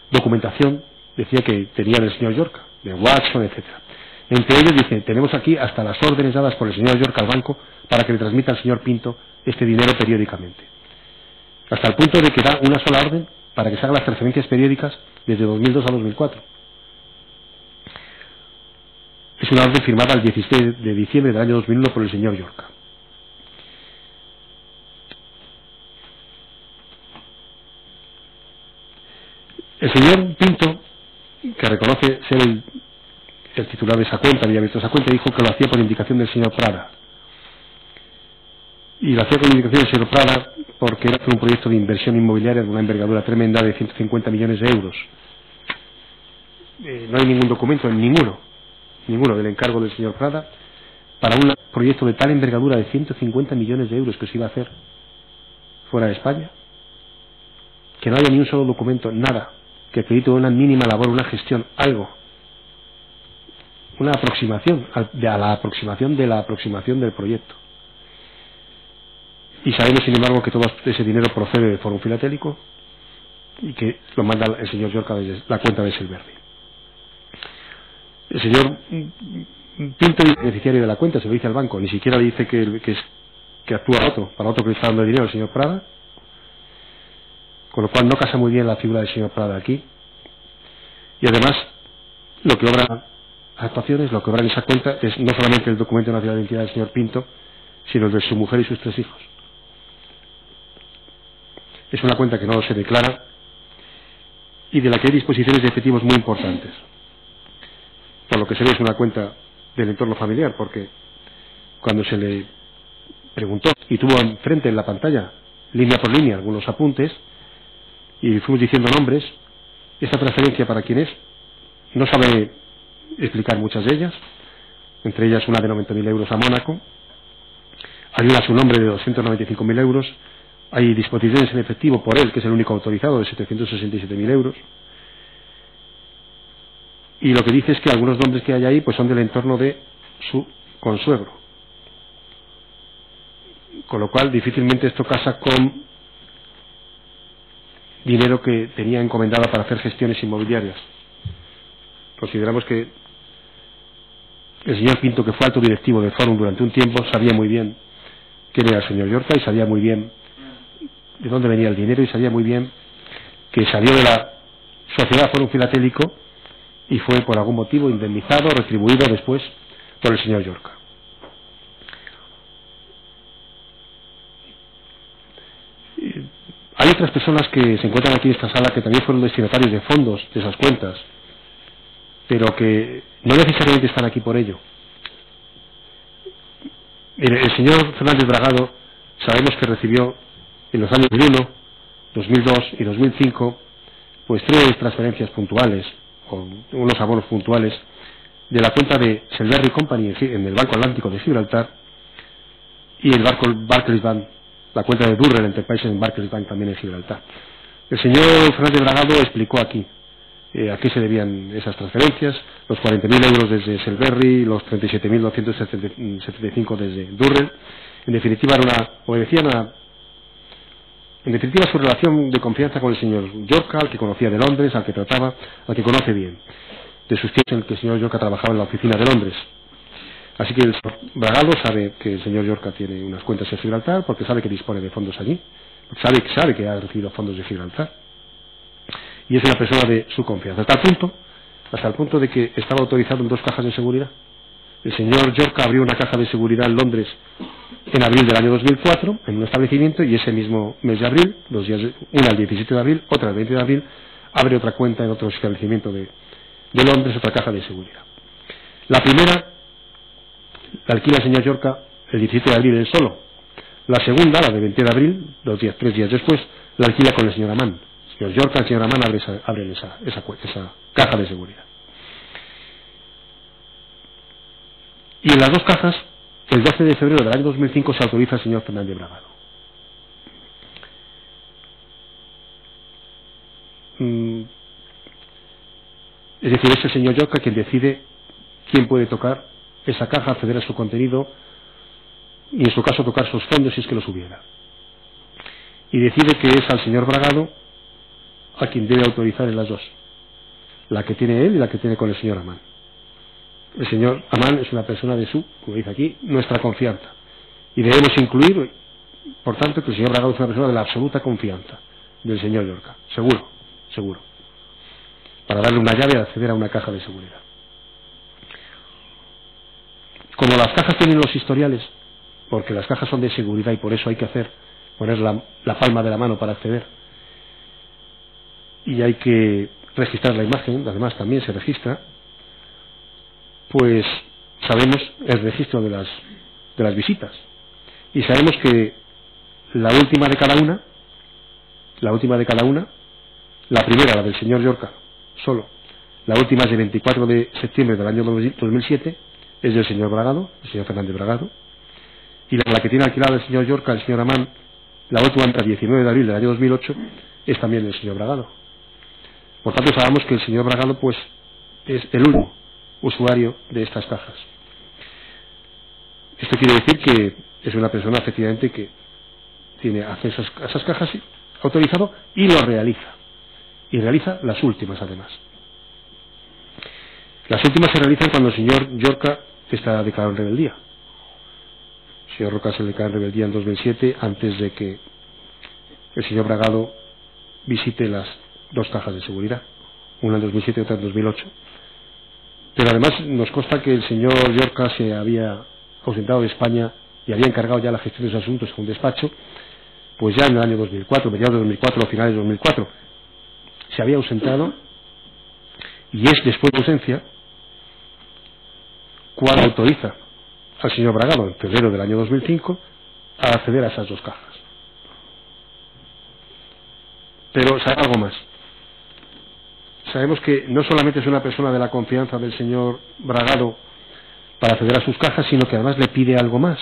Speaker 2: documentación, decía que tenía del señor Llorca, de Watson, etcétera. Entre ellos dice, tenemos aquí hasta las órdenes dadas por el señor Llorca al banco para que le transmita al señor Pinto este dinero periódicamente. Hasta el punto de que da una sola orden para que se hagan las transferencias periódicas desde 2002 a 2004. Es una orden firmada el 16 de diciembre del año 2001 por el señor Llorca. El señor Pinto, que reconoce ser el titular de esa cuenta, había abierto esa cuenta, dijo que lo hacía por indicación del señor Prada. Y lo hacía por indicación del señor Prada porque era un proyecto de inversión inmobiliaria de una envergadura tremenda de 150 millones de euros. No hay ningún documento, ninguno del encargo del señor Prada para un proyecto de tal envergadura de 150 millones de euros que se iba a hacer fuera de España. Que no haya ni un solo documento, nada, que acredite una mínima labor, una gestión, algo. Una aproximación a la aproximación del proyecto. Y sabemos, sin embargo, que todo ese dinero procede del Fórum Filatélico y que lo manda el señor Llorca desde la cuenta de Selverri. El señor Pinto es beneficiario de la cuenta, se lo dice al banco, ni siquiera le dice que actúa para otro que le está dando el dinero al señor Prada, con lo cual no casa muy bien la figura del señor Prada aquí. Y además, lo que obra actuaciones, lo que obra en esa cuenta es no solamente el documento nacional de identidad del señor Pinto, sino el de su mujer y sus 3 hijos. Es una cuenta que no se declara y de la que hay disposiciones de efectivos muy importantes. Por lo que se ve es una cuenta del entorno familiar, porque cuando se le preguntó y tuvo enfrente en la pantalla, línea por línea, algunos apuntes, y fuimos diciendo nombres, esta transferencia para quién es, no sabe explicar muchas de ellas, entre ellas una de 90.000 euros a Mónaco, hay una a su nombre de 295.000 euros, hay disposiciones en efectivo por él, que es el único autorizado, de 767.000 euros, y lo que dice es que algunos nombres que hay ahí pues son del entorno de su consuegro, con lo cual difícilmente esto casa con dinero que tenía encomendado para hacer gestiones inmobiliarias. Consideramos que el señor Pinto, que fue alto directivo del Fórum durante un tiempo, sabía muy bien quién era el señor Llorca y sabía muy bien de dónde venía el dinero y sabía muy bien que salió de la sociedad Fórum Filatélico y fue por algún motivo indemnizado, retribuido después por el señor Llorca. Hay otras personas que se encuentran aquí en esta sala que también fueron destinatarios de fondos de esas cuentas, pero que no necesariamente están aquí por ello. El señor Fernández Bragado sabemos que recibió en los años 2001, 2002 y 2005 pues 3 transferencias puntuales o unos abonos puntuales de la cuenta de Selverri Company en el Banco Atlántico de Gibraltar y el barco Barclays Bank, la cuenta de Durrell Enterprises en Barclays Bank también en Gibraltar. El señor Fernández Bragado explicó aquí a qué se debían esas transferencias, los 40.000 euros desde Selverri, los 37.275 desde Durrell. En definitiva, en definitiva, su relación de confianza con el señor Llorca, al que conocía de Londres, al que trataba, al que conoce bien, de sus tiempos en que el señor Llorca trabajaba en la oficina de Londres. Así que el señor Bragado sabe que el señor Llorca tiene unas cuentas en Gibraltar, porque sabe que dispone de fondos allí, sabe que ha recibido fondos de Gibraltar, y es una persona de su confianza, hasta el punto de que estaba autorizado en 2 cajas de seguridad. El señor Llorca abrió una caja de seguridad en Londres en abril del año 2004 en un establecimiento, y ese mismo mes de abril, una el 17 de abril, otra el 20 de abril, abre otra cuenta en otro establecimiento de Londres, otra caja de seguridad. La primera la alquila el señor Llorca el 17 de abril él solo. La segunda, la de 20 de abril, 3 días después, la alquila con el señor Amán. El señor Llorca, el señor Amán abren esa caja de seguridad. Y en las 2 cajas, el 12 de febrero del año 2005 se autoriza al señor Fernández Bragado. Es decir, es el señor Llorca quien decide quién puede tocar esa caja, acceder a su contenido y en su caso tocar sus fondos si es que los hubiera. Y decide que es al señor Bragado a quien debe autorizar en las 2, la que tiene él y la que tiene con el señor Amán. El señor Amán es una persona de como dice aquí, nuestra confianza, y debemos incluir, por tanto, que el señor Bragado es una persona de la absoluta confianza del señor Llorca, seguro, para darle una llave a acceder a una caja de seguridad. Como las cajas tienen los historiales, porque las cajas son de seguridad y por eso hay que poner la palma de la mano para acceder, y hay que registrar la imagen, además también se registra, pues sabemos el registro de las visitas, y sabemos que la última de cada una, la primera, la del señor Llorca, solo, la última es de 24 de septiembre del año 2007, es del señor Bragado, el señor Fernández Bragado, y la que tiene alquilada el señor Llorca, el señor Amán, la última, el 19 de abril del año 2008, es también del señor Bragado. Por tanto, sabemos que el señor Bragado pues es el único usuario de estas cajas. Esto quiere decir que es una persona efectivamente que tiene acceso a esas cajas autorizado y lo realiza. Y realiza las últimas además. Las últimas se realizan cuando el señor Llorca está declarado en rebeldía. El señor Llorca se declara en rebeldía en 2007 antes de que el señor Bragado visite las dos cajas de seguridad, una en 2007 y otra en 2008. Pero además nos consta que el señor Llorca se había ausentado de España y había encargado ya la gestión de esos asuntos en un despacho, pues ya en el año 2004, mediados de 2004 o finales de 2004, se había ausentado, y es después de ausencia cuando autoriza al señor Bragado en febrero del año 2005 a acceder a esas dos cajas. Pero sabe algo más. Sabemos que no solamente es una persona de la confianza del señor Bragado para acceder a sus cajas, sino que además le pide algo más.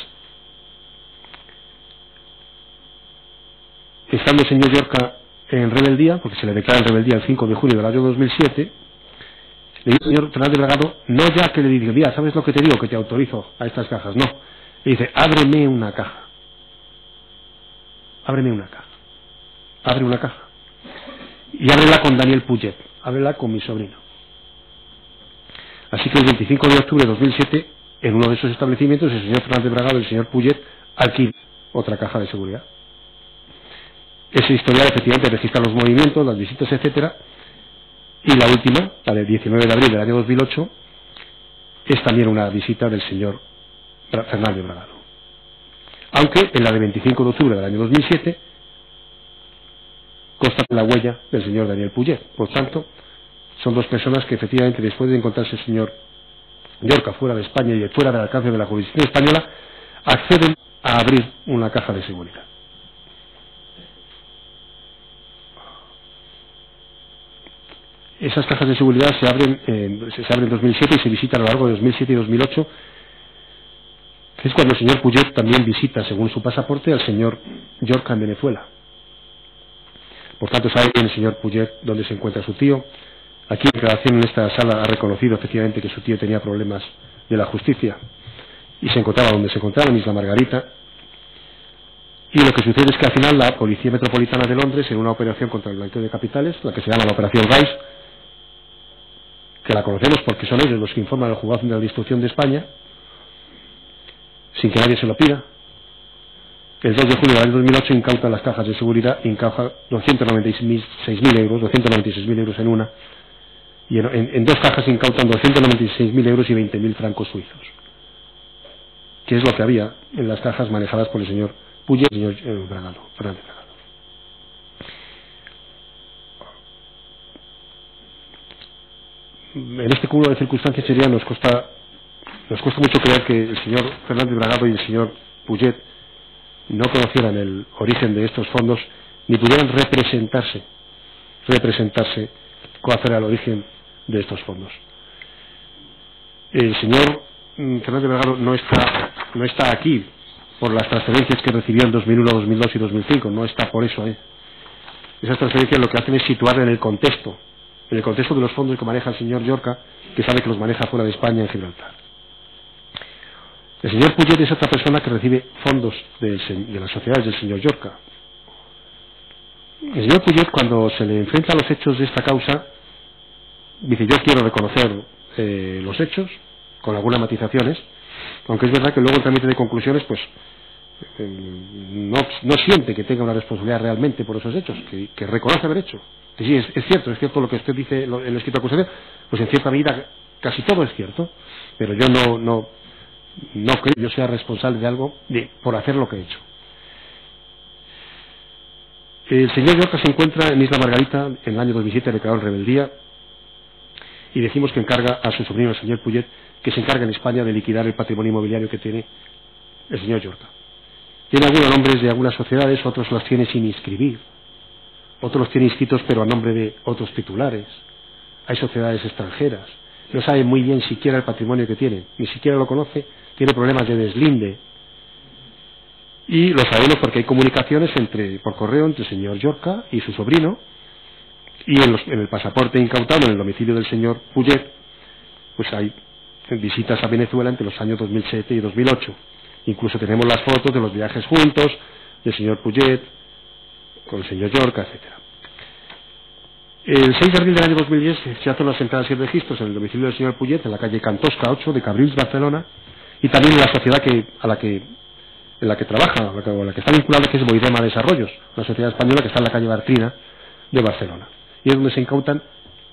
Speaker 2: Estando el señor Llorca en rebeldía, porque se le declara en rebeldía el 5 de junio del año 2007, le dice al señor Fernández Bragado, no ya que le diga, mira, ¿sabes lo que te digo? Que te autorizo a estas cajas. No. Le dice, ábreme una caja. Ábreme una caja. Abre una caja. Y ábrela con Daniel Puget. Ábrela con mi sobrino. Así que el 25 de octubre de 2007, en uno de esos establecimientos, el señor Fernández Bragado y el señor Puget alquilan otra caja de seguridad. Ese historial efectivamente registra los movimientos, las visitas, etcétera. Y la última, la del 19 de abril del año 2008, es también una visita del señor Fernández Bragado. Aunque en la de 25 de octubre del año 2007 consta la huella del señor Daniel Puget. Por tanto, son dos personas que efectivamente, después de encontrarse el señor Llorca fuera de España y fuera del alcance de la jurisdicción española, acceden a abrir una caja de seguridad. Esas cajas de seguridad se abren en 2007 y se visitan a lo largo de 2007 y 2008, que es cuando el señor Puget también visita, según su pasaporte, al señor Llorca en Venezuela. Por tanto, sabe bien el señor Puget dónde se encuentra su tío. Aquí en declaración en esta sala ha reconocido efectivamente que su tío tenía problemas de la justicia y se encontraba donde se encontraba, en Isla Margarita. Y lo que sucede es que al final la Policía Metropolitana de Londres, en una operación contra el blanqueo de capitales, la que se llama la Operación Rice, que la conocemos porque son ellos los que informan al Juzgado Central de Instrucción de España, sin que nadie se lo pida, el 2 de julio del año 2008 incauta las cajas de seguridad, incauta 296.000 euros, 296.000 euros en una, y en dos cajas incautan 296.000 euros y 20.000 francos suizos, que es lo que había en las cajas manejadas por el señor Puget y el señor Bragado, Fernández Bragado. En este cúmulo de circunstancias nos cuesta mucho creer que el señor Fernández Bragado y el señor Puget no conocieran el origen de estos fondos ni pudieran representarse cuál era el origen de estos fondos. El señor Fernández Bragado no está aquí por las transferencias que recibió en 2001, 2002 y 2005, no está por eso. Esas transferencias lo que hacen es situar en el contexto de los fondos que maneja el señor Llorca, que sabe que los maneja fuera de España, en Gibraltar. El señor Puget es otra persona que recibe fondos de las sociedades del señor Llorca. El señor Puget, cuando se le enfrenta a los hechos de esta causa, dice: yo quiero reconocer los hechos, con algunas matizaciones, aunque es verdad que luego el trámite de conclusiones pues no siente que tenga una responsabilidad realmente por esos hechos, que reconoce haber hecho. Que sí, es cierto lo que usted dice en el escrito acusación, pues en cierta medida casi todo es cierto, pero yo no creo que yo sea responsable de algo por hacer lo que he hecho. El señor Llorca se encuentra en Isla Margarita. En el año 2007 declaró en rebeldía y decimos que encarga a su sobrino, el señor Puget, que se encarga en España de liquidar el patrimonio inmobiliario que tiene el señor Llorca. Tiene algunos nombres de algunas sociedades, otros los tiene sin inscribir, otros los tiene inscritos pero a nombre de otros titulares. Hay sociedades extranjeras, no sabe muy bien siquiera el patrimonio que tiene, ni siquiera lo conoce, tiene problemas de deslinde. Y lo sabemos porque hay comunicaciones por correo entre el señor Llorca y su sobrino, y en el pasaporte incautado en el domicilio del señor Puget, pues hay visitas a Venezuela entre los años 2007 y 2008. Incluso tenemos las fotos de los viajes juntos del señor Puget con el señor Llorca, etcétera. El 6 de abril del año 2010 se hacen las entradas y registros en el domicilio del señor Puget en la calle Cantosca 8 de Cabrils, Barcelona, y también en la sociedad en la que trabaja, o la que está vinculada, que es Boirema Desarrollos, una sociedad española que está en la calle Bartrina de Barcelona. Y es donde se incautan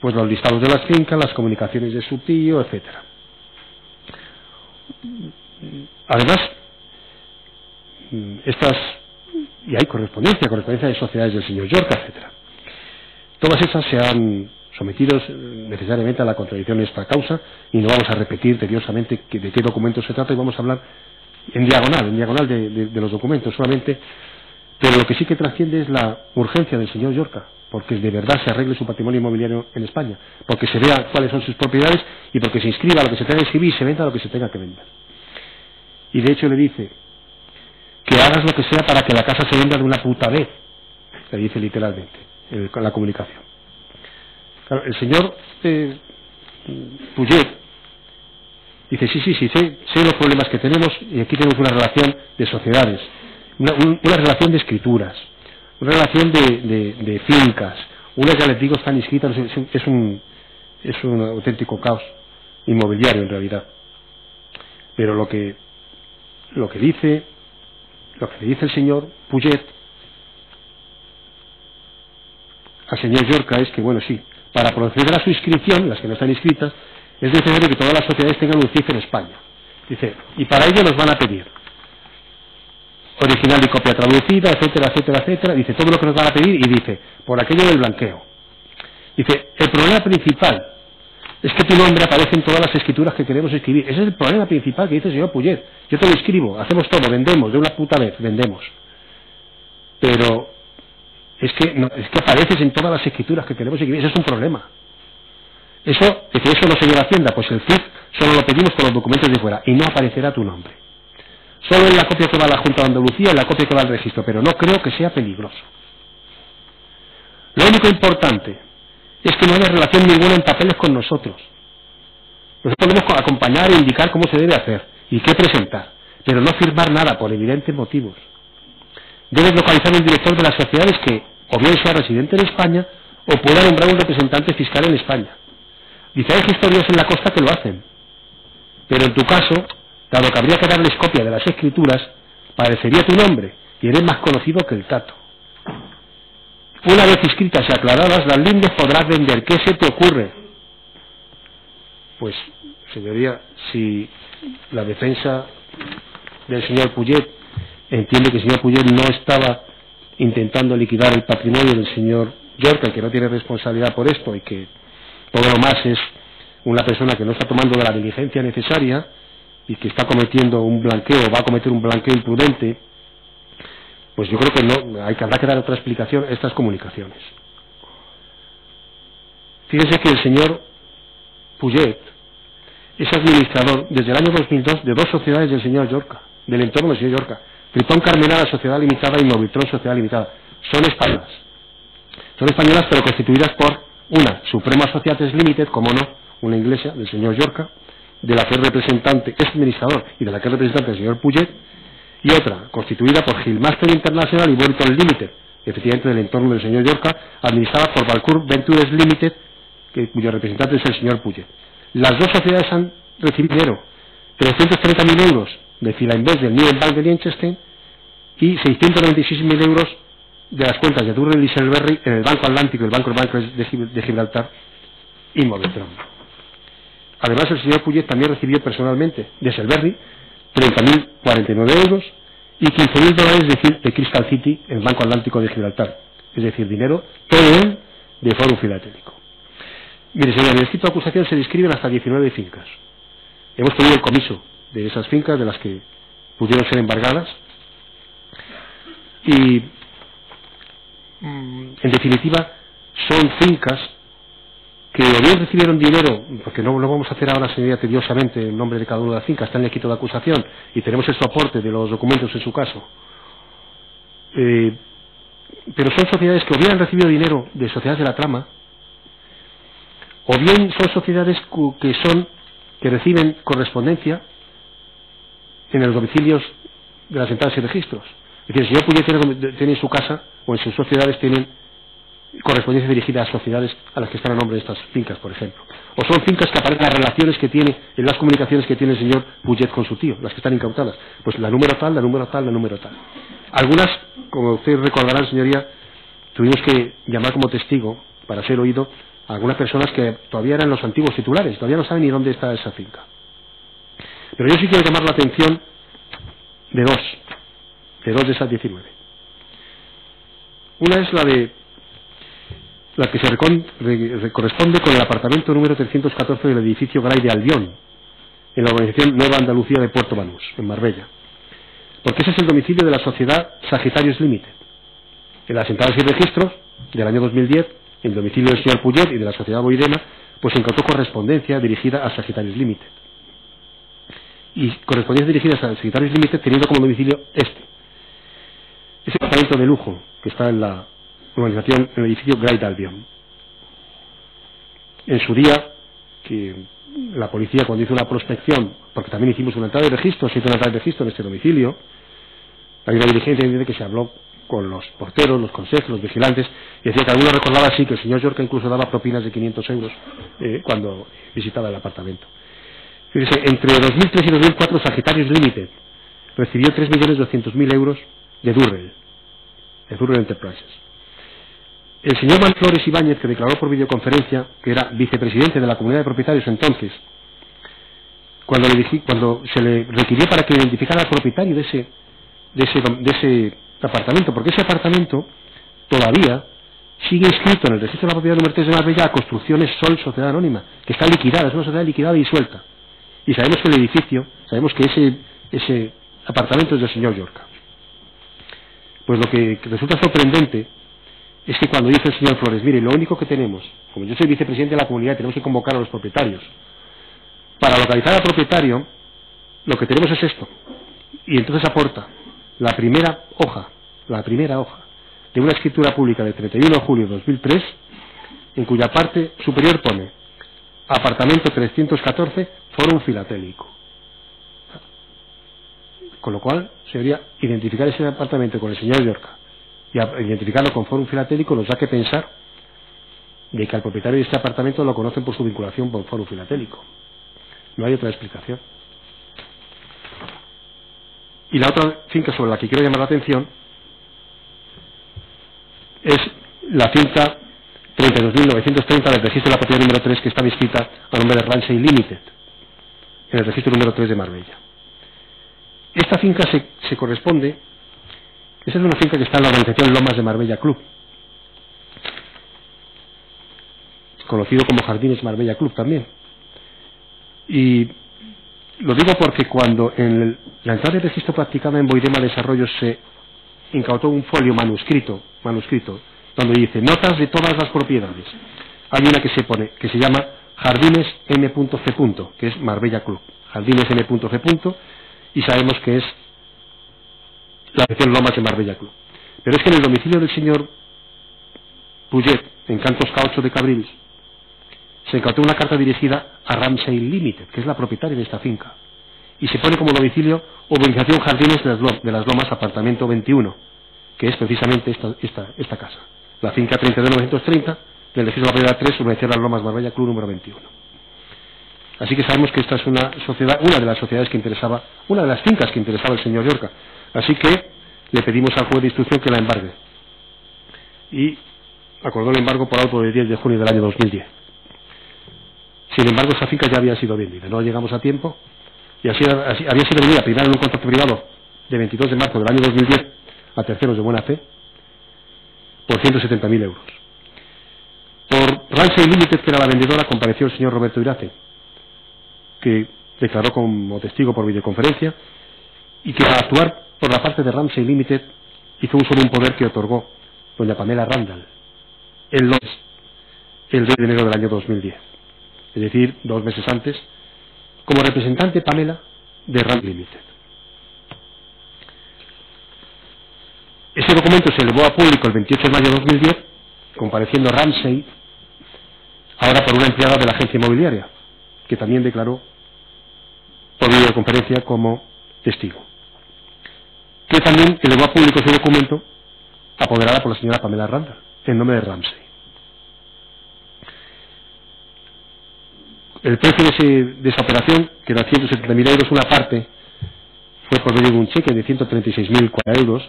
Speaker 2: pues los listados de las fincas, las comunicaciones de su tío, etcétera. Además, y hay correspondencia de sociedades del señor Llorca, etcétera. Todas esas se han sometido necesariamente a la contradicción de esta causa, y no vamos a repetir tediosamente de qué documentos se trata, y vamos a hablar en diagonal de los documentos solamente, pero lo que sí que trasciende es la urgencia del señor Llorca, porque de verdad se arregle su patrimonio inmobiliario en España, porque se vea cuáles son sus propiedades y porque se inscriba lo que se tenga que inscribir y se venda lo que se tenga que vender. Y de hecho le dice que hagas lo que sea para que la casa se venda de una puta vez, le dice literalmente en la comunicación. Claro, el señor Puget dice sí, sé los problemas que tenemos, y aquí tenemos una relación de sociedades, una relación de escrituras, una relación de fincas, unas, ya les digo, están inscritas, es un auténtico caos inmobiliario en realidad. Pero lo que le dice el señor Puget al señor Llorca es que, bueno, sí, para proceder a su inscripción, las que no están inscritas, es necesario que todas las sociedades tengan un CIF en España. Dice, y para ello nos van a pedir original y copia traducida, etcétera. Dice, todo lo que nos van a pedir, y dice, por aquello del blanqueo. Dice, el problema principal es que tu nombre aparece en todas las escrituras que queremos escribir. Ese es el problema principal que dice el señor Puget. Yo te lo escribo, hacemos todo, vendemos, de una puta vez, vendemos. Pero es que apareces en todas las escrituras que queremos escribir. Ese es un problema. Eso no, señora Hacienda, pues el CIF solo lo pedimos con los documentos de fuera y no aparecerá tu nombre. Solo en la copia que va a la Junta de Andalucía y en la copia que va al registro, pero no creo que sea peligroso. Lo único importante es que no haya relación ninguna en papeles con nosotros. Nosotros podemos acompañar e indicar cómo se debe hacer y qué presentar, pero no firmar nada por evidentes motivos. Debes localizar un director de las sociedades que o bien sea residente en España o pueda nombrar un representante fiscal en España. Dice, hay gestorias en la costa que lo hacen, pero en tu caso, dado que habría que darles copia de las escrituras, parecería tu nombre y eres más conocido que el tato. Una vez inscritas y aclaradas las lindes podrás vender. ¿Qué se te ocurre? Pues, señoría, si la defensa del señor Puget entiende que el señor Puget no estaba intentando liquidar el patrimonio del señor Llorca y que no tiene responsabilidad por esto y que todo lo más es una persona que no está tomando de la diligencia necesaria y que está cometiendo un blanqueo, va a cometer un blanqueo imprudente, pues yo creo que no, habrá que dar otra explicación a estas comunicaciones. Fíjense que el señor Puget es administrador desde el año 2002 de dos sociedades del señor Llorca, del entorno del señor Llorca, Tritón Carmenada Sociedad Limitada y Moviltron Sociedad Limitada. Son españolas, pero constituidas por una, Suprema Societies Limited, como no, una inglesa del señor Llorca, de la que es representante, es administrador, y de la que es representante el señor Puget, y otra, constituida por Gilmaster International y Borilton Limited, efectivamente del entorno del señor Llorca, administrada por Valcourt Ventures Limited, cuyo representante es el señor Puget. Las dos sociedades han recibido dinero, 330.000 euros de Filainvest del New Bank de Liechtenstein y 696.000 euros de las cuentas de Durrell y Selberry en el Banco Atlántico y el Banco de Gibraltar y Moviltron. Además, el señor Puget también recibió personalmente de Selberry 30.049 euros y $15.000 de Crystal City en el Banco Atlántico de Gibraltar. es decir, dinero, todo él de Fórum Filatélico. Mire, señor, en el escrito de acusación se describen hasta 19 fincas. Hemos pedido el comiso de esas fincas, de las que pudieron ser embargadas, y en definitiva son fincas que o bien recibieron dinero, porque no lo vamos a hacer ahora, señoría, tediosamente en nombre de cada una de las fincas, está en el escrito de acusación y tenemos el soporte de los documentos en su caso, pero son sociedades que o bien han recibido dinero de sociedades de la trama, o bien son sociedades que reciben correspondencia en los domicilios de las entradas y registros. Es decir, el señor Puget tiene en su casa o en sus sociedades tienen correspondencia dirigida a sociedades a las que están a nombre de estas fincas, por ejemplo. O son fincas que aparecen las relaciones que tiene, en las comunicaciones que tiene el señor Puget con su tío, las que están incautadas. Pues la número tal, la número tal, la número tal. Algunas, como ustedes recordarán, señoría, tuvimos que llamar como testigo para ser oído a algunas personas que todavía eran los antiguos titulares, todavía no saben ni dónde está esa finca. Pero yo sí quiero llamar la atención de dos de esas 19. Una es la que se corresponde con el apartamento número 314 del edificio Gray de Albión, en la organización Nueva Andalucía de Puerto Banús, en Marbella, porque ese es el domicilio de la sociedad Sagitarios Limited. En las entradas y registros del año 2010, en el domicilio del señor Puget y de la sociedad Boirema, pues se incautó correspondencia dirigida a Sagitarios Limited. Y correspondencia dirigida a Sagitarios Limited teniendo como domicilio ese apartamento de lujo que está en la organización, en el edificio Gray de Albión. En su día, que la policía, cuando hizo una prospección, porque también hicimos una entrada de registro, se hizo una entrada de registro en este domicilio, hay una diligencia que se habló con los porteros, los consejos, los vigilantes, y decía que alguno recordaba así que el señor Llorca incluso daba propinas de 500 euros cuando visitaba el apartamento. Fíjese, entre 2003 y 2004 Sagitarios Limited recibió 3.200.000 euros de Durrell Enterprises. El señor Manuel Flores Ibáñez, que declaró por videoconferencia, que era vicepresidente de la comunidad de propietarios entonces, cuando se le requirió para que identificara al propietario de ese apartamento, porque ese apartamento todavía sigue inscrito en el registro de la propiedad número 3 de Marbella a Construcciones Sol Sociedad Anónima, que está liquidada, es una sociedad liquidada y suelta. Y sabemos que el edificio, sabemos que ese apartamento es del señor Llorca. Pues lo que resulta sorprendente es que cuando dice el señor Flores, mire, lo único que tenemos, como yo soy vicepresidente de la comunidad, tenemos que convocar a los propietarios. Para localizar al propietario, lo que tenemos es esto. Y entonces aporta la primera hoja de una escritura pública de 31 de julio de 2003, en cuya parte superior pone apartamento 314, Fórum Filatélico. Con lo cual, se debería identificar ese apartamento con el señor Llorca y identificarlo con Fórum Filatélico nos da que pensar de que al propietario de este apartamento lo conocen por su vinculación con Fórum Filatélico. No hay otra explicación. Y la otra finca sobre la que quiero llamar la atención es la finca 32.930 del registro de la propiedad número 3, que está inscrita a nombre de Ramsey Limited en el registro número 3 de Marbella. Esta finca se corresponde, esa es una finca que está en la organización Lomas de Marbella Club, conocido como Jardines Marbella Club también. Y lo digo porque cuando en la entrada de registro practicada en Boirema Desarrollo se incautó un folio manuscrito, donde dice notas de todas las propiedades. Hay una que se llama Jardines M.C., que es Marbella Club, Jardines M.C., y sabemos que es la sección Lomas de Marbella Club. Pero es que en el domicilio del señor Puget, en Cantos K8 de Cabrils, se incautó una carta dirigida a Ramsey Limited, que es la propietaria de esta finca, y se pone como domicilio urbanización Jardines de las Lomas, apartamento 21, que es precisamente esta casa, la finca 32.930 del registro de la propiedad 3, urbanización Las Lomas Marbella Club número 21. Así que sabemos que esta es una de las sociedades que interesaba, una de las fincas que interesaba el señor Llorca. Así que le pedimos al juez de instrucción que la embargue. Y acordó el embargo por auto de 10 de junio del año 2010. Sin embargo, esa finca ya había sido vendida. No llegamos a tiempo. Y así había sido vendida primero en un contrato privado de 22 de marzo del año 2010 a terceros de buena fe. por 170.000 euros. Por Ramsay Limited, que era la vendedora, compareció el señor Roberto Irace, que declaró como testigo por videoconferencia y que, para actuar por la parte de Ramsay Limited, hizo uso de un poder que otorgó doña Pamela Randall en Londres el 2 de enero del año 2010, es decir, 2 meses antes, como representante Pamela de Ramsay Limited. Ese documento se elevó a público el 28 de mayo de 2010, compareciendo Ramsay, ahora por una empleada de la agencia inmobiliaria, que también declaró por videoconferencia como testigo, que también elevó a público ese documento apoderada por la señora Pamela Randall, en nombre de Ramsay. El precio de esa operación, que era 170.000 euros, una parte fue por medio de un cheque de 136.040 euros,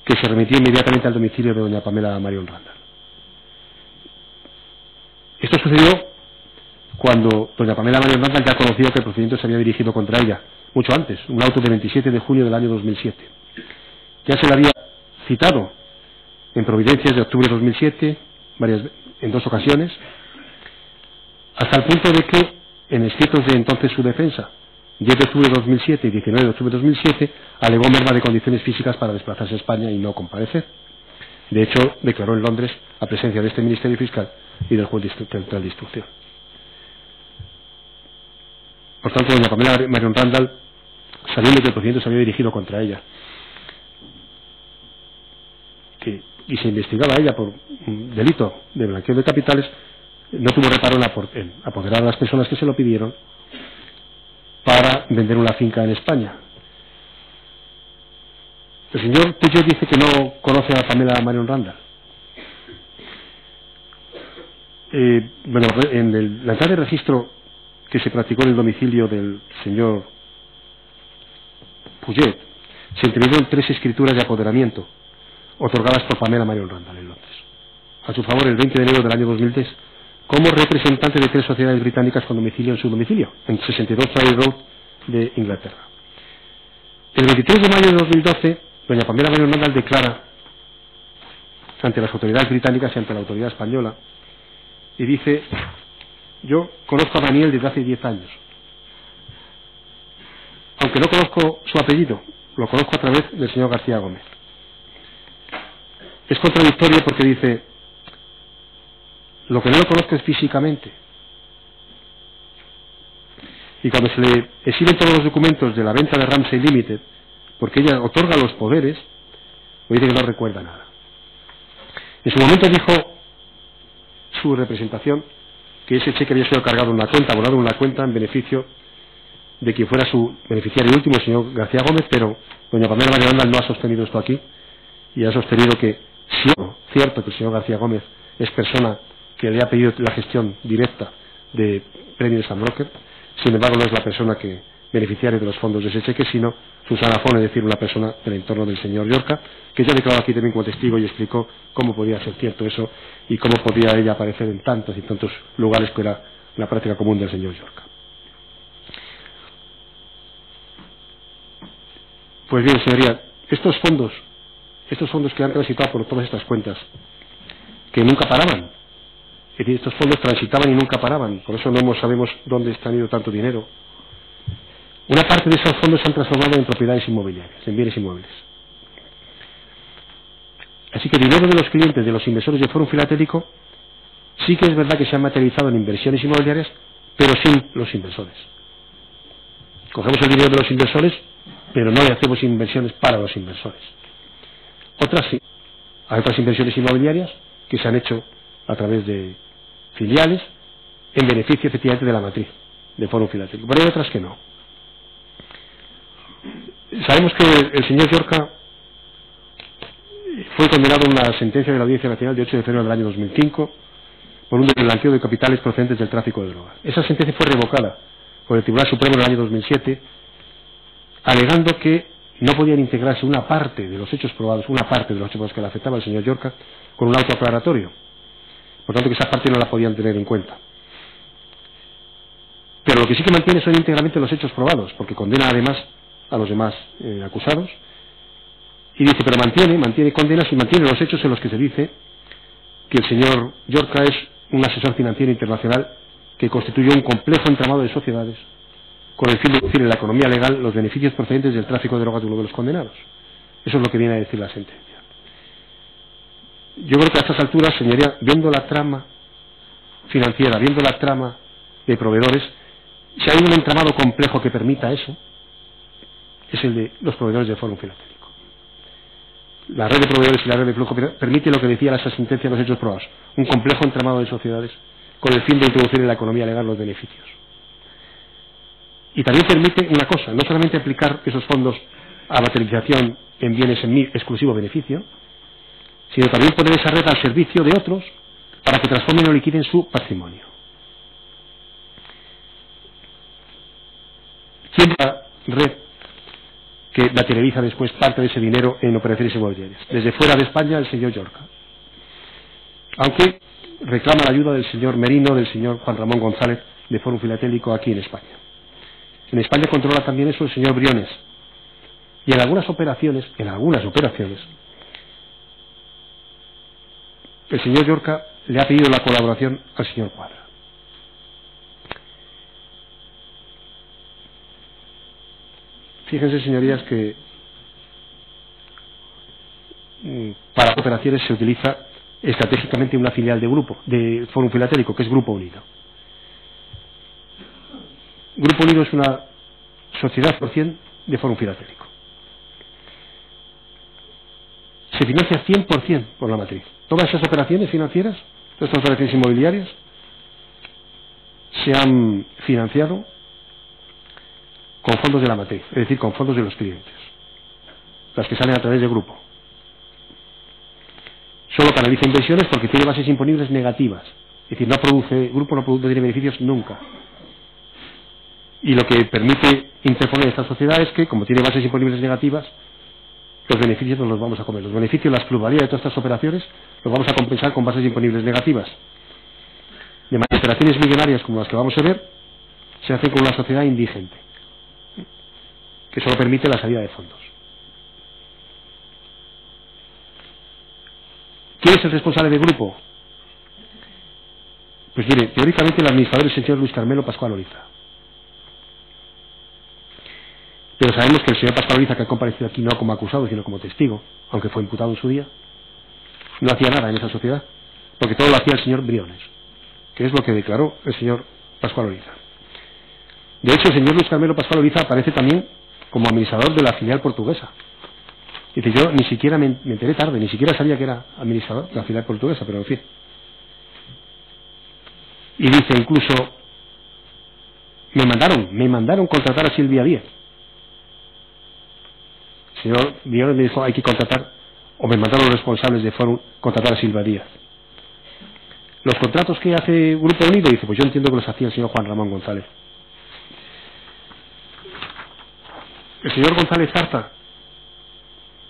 Speaker 2: que se remitió inmediatamente al domicilio de doña Pamela Marion Randall. Esto sucedió cuando doña Pamela Marion Randall ya conoció que el procedimiento se había dirigido contra ella, mucho antes, un auto de 27 de junio del año 2007. Ya se le había citado en Providencias de octubre de 2007, en 2 ocasiones, hasta el punto de que, en escritos de entonces su defensa, 10 de octubre de 2007 y 19 de octubre de 2007, alegó merma de condiciones físicas para desplazarse a España y no comparecer. De hecho, declaró en Londres a presencia de este Ministerio Fiscal y del juez central de instrucción. Por tanto, doña Pamela Marion Randall, sabiendo que el procedimiento se había dirigido contra ella y se investigaba a ella por un delito de blanqueo de capitales, no tuvo reparo en apoderar a las personas que se lo pidieron para vender una finca en España. El señor Puget dice que no conoce a Pamela Marion Randall. Bueno, en la entrada de registro que se practicó en el domicilio del señor Puget, se imprimieron 3 escrituras de apoderamiento otorgadas por Pamela Marion Randall en Londres, a su favor el 20 de enero del año 2003, como representante de 3 sociedades británicas con domicilio en su domicilio, en 62 Priory Road de Inglaterra. El 23 de mayo de 2012, doña Pamela Marion Randall declara ante las autoridades británicas y ante la autoridad española y dice: yo conozco a Daniel desde hace 10 años. Aunque no conozco su apellido, lo conozco a través del señor García Gómez. Es contradictorio porque dice: lo que no lo conozco es físicamente. Y cuando se le exhiben todos los documentos de la venta de Ramsay Limited, porque ella otorga los poderes, me dice que no recuerda nada. En su momento dijo su representación que ese cheque había sido cargado en una cuenta, abonado en una cuenta en beneficio de quien fuera su beneficiario último, el señor García Gómez, pero doña Pamela Marion Randall no ha sostenido esto aquí y ha sostenido que sí es cierto que el señor García Gómez es persona que le ha pedido la gestión directa de Premier San Broker, sin embargo no es la persona que beneficiaria de los fondos de ese cheque, sino Susana Fon, es decir, una persona del entorno del señor Llorca, que ya declaró aquí también como testigo y explicó cómo podía ser cierto eso y cómo podía ella aparecer en tantos y tantos lugares que era la práctica común del señor Llorca. Pues bien, señoría, estos fondos que han transitado por todas estas cuentas, que nunca paraban, es decir, estos fondos transitaban y nunca paraban, por eso no sabemos dónde está ido tanto dinero. Una parte de esos fondos se han transformado en propiedades inmobiliarias, en bienes inmuebles. Así que el dinero de los clientes, de los inversores de Fórum Filatélico, sí que es verdad que se han materializado en inversiones inmobiliarias, pero sin los inversores. Cogemos el dinero de los inversores, pero no le hacemos inversiones para los inversores. Otras sí. Hay otras inversiones inmobiliarias que se han hecho a través de filiales en beneficio efectivamente de la matriz de Fórum Filatélico, pero hay otras que no. Sabemos que el señor Llorca fue condenado en una sentencia de la Audiencia Nacional de 8 de febrero del año 2005 por un blanqueo de capitales procedentes del tráfico de drogas. Esa sentencia fue revocada por el Tribunal Supremo en el año 2007, alegando que no podían integrarse una parte de los hechos probados, que le afectaba al señor Llorca, con un auto aclaratorio. Por tanto, que esa parte no la podían tener en cuenta. Pero lo que sí que mantiene son íntegramente los hechos probados, porque condena además a los demás acusados, Y dice, pero mantiene condenas y mantiene los hechos en los que se dice que el señor Llorca es un asesor financiero internacional que constituyó un complejo entramado de sociedades con el fin de reducir en la economía legal los beneficios procedentes del tráfico de drogas de uno de los condenados. Eso es lo que viene a decir la sentencia. Yo creo que a estas alturas, señoría, viendo la trama financiera, viendo la trama de proveedores, si hay un entramado complejo que permita eso, es el de los proveedores de Fórum Filatélico. La red de proveedores y la red de flujo permite lo que decía esa sentencia de los hechos probados, un complejo entramado de sociedades con el fin de introducir en la economía legal los beneficios. Y también permite una cosa, no solamente aplicar esos fondos a materialización en bienes en exclusivo beneficio, sino también poner esa red al servicio de otros para que transformen o liquiden su patrimonio. ¿Quién es la red que materializa después parte de ese dinero en operaciones inmobiliarias? Desde fuera de España, el señor Llorca. Aunque reclama la ayuda del señor Merino, del señor Juan Ramón González, de Fórum Filatélico aquí en España. En España controla también eso el señor Briones. Y en algunas operaciones, el señor Llorca le ha pedido la colaboración al señor Cuadra. Fíjense, señorías, que para operaciones se utiliza estratégicamente una filial de Fórum Filatélico, que es Grupo Unido. Grupo Unido es una sociedad por 100% de Fórum Filatélico. Se financia 100% por la matriz. Todas esas operaciones financieras, todas estas operaciones inmobiliarias, se han financiado con fondos de la matriz, es decir, con fondos de los clientes, las que salen a través de grupo. Solo canaliza inversiones porque tiene bases imponibles negativas, es decir, grupo no tiene beneficios nunca. Y lo que permite interponer esta sociedad es que, como tiene bases imponibles negativas, los beneficios nos los vamos a comer. Los beneficios, las plusvalías de todas estas operaciones, los vamos a compensar con bases imponibles negativas. De manera que operaciones millonarias como las que vamos a ver, se hacen con una sociedad indigente, que solo permite la salida de fondos. ¿Quién es el responsable del grupo? Pues mire, teóricamente el administrador es el señor Luis Carmelo Pascual Oriza. Pero sabemos que el señor Pascual Oriza, que ha comparecido aquí no como acusado, sino como testigo, aunque fue imputado en su día, no hacía nada en esa sociedad, porque todo lo hacía el señor Briones, que es lo que declaró el señor Pascual Oriza. De hecho, el señor Luis Carmelo Pascual Oriza aparece también como administrador de la filial portuguesa. Dice, yo ni siquiera me enteré tarde, ni siquiera sabía que era administrador de la filial portuguesa, pero en fin. Y dice incluso, me mandaron contratar a Silvia Díez. El señor Briones me dijo, hay que contratar, o me mandaron los responsables de Fórum contratar a Silvia Díaz. Los contratos que hace Grupo Unido, dice, pues yo entiendo que los hacía el señor Juan Ramón González. El señor González Zarza,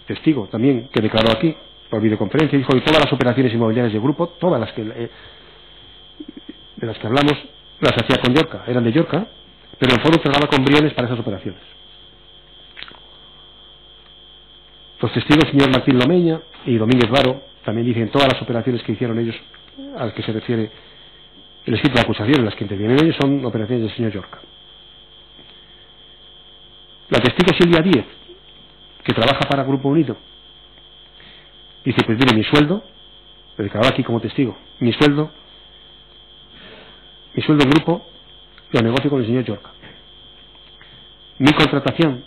Speaker 2: testigo también, que declaró aquí por videoconferencia, dijo que todas las operaciones inmobiliarias del grupo, todas las que de las que hablamos, las hacía con Llorca, eran de Llorca, pero el Fórum cerraba con Briones para esas operaciones. Los testigos, señor Martín Lomeña y Domínguez Varo, también dicen todas las operaciones que hicieron ellos, a las que se refiere el escrito de acusación, en las que intervienen ellos, son operaciones del señor Llorca. La testigo Silvia Díez, que trabaja para Grupo Unido, dice, pues mire, mi sueldo, lo declaraba aquí como testigo, mi sueldo en grupo lo negocio con el señor Llorca. Mi contratación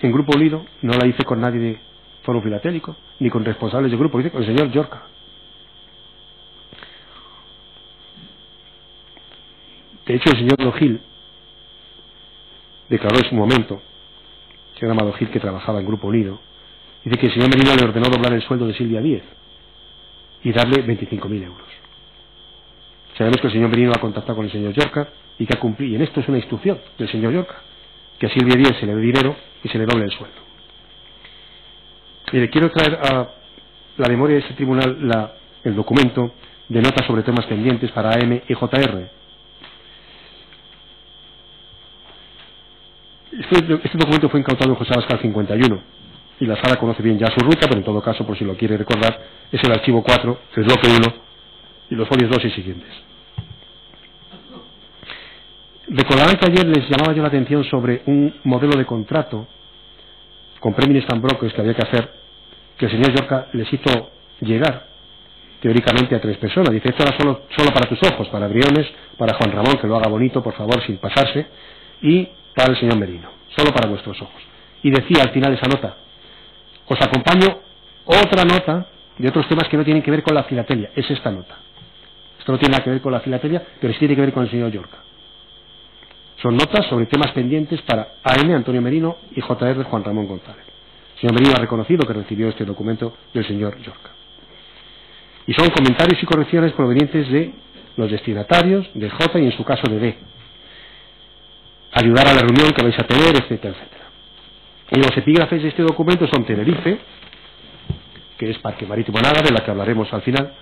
Speaker 2: en Grupo Unido no la hice con nadie de Fórum Filatélico, ni con responsables del grupo, lo hice con el señor Llorca. De hecho, el señor Don Gil declaró en su momento, el señor Amado Gil, que trabajaba en Grupo Unido, dice que el señor Merino le ordenó doblar el sueldo de Silvia Díez y darle 25.000 euros. Sabemos que el señor Merino ha contactado con el señor Llorca y que ha cumplido, y en esto es una instrucción del señor Llorca, que a Silvia Díez se le dé dinero y se le doble el sueldo. Mire, quiero traer a la memoria de ese tribunal el documento de notas sobre temas pendientes para AM y JR. Este documento fue incautado en José Abascal 51 y la sala conoce bien ya su ruta, pero en todo caso, por si lo quiere recordar, es el archivo 4, el bloque 1 y los folios 2 y siguientes. Recordarán que ayer les llamaba yo la atención sobre un modelo de contrato con Premier and Brokers que había que hacer, que el señor Llorca les hizo llegar teóricamente a 3 personas. Dice, esto era solo para tus ojos, para Briones, para Juan Ramón, que lo haga bonito, por favor, sin pasarse, y para el señor Merino, solo para vuestros ojos. Y decía al final esa nota, os acompaño otra nota de otros temas que no tienen que ver con la filatelia, es esta nota. Esto no tiene nada que ver con la filatelia, pero sí tiene que ver con el señor Llorca. Son notas sobre temas pendientes para AM, Antonio Merino, y JR, Juan Ramón González. El señor Merino ha reconocido que recibió este documento del señor Llorca. Y son comentarios y correcciones provenientes de los destinatarios, de J y en su caso de D. Ayudar a la reunión que vais a tener, etcétera, etcétera. Y los epígrafes de este documento son Tenerife, que es Parque Marítimo Nágara, de la que hablaremos al final,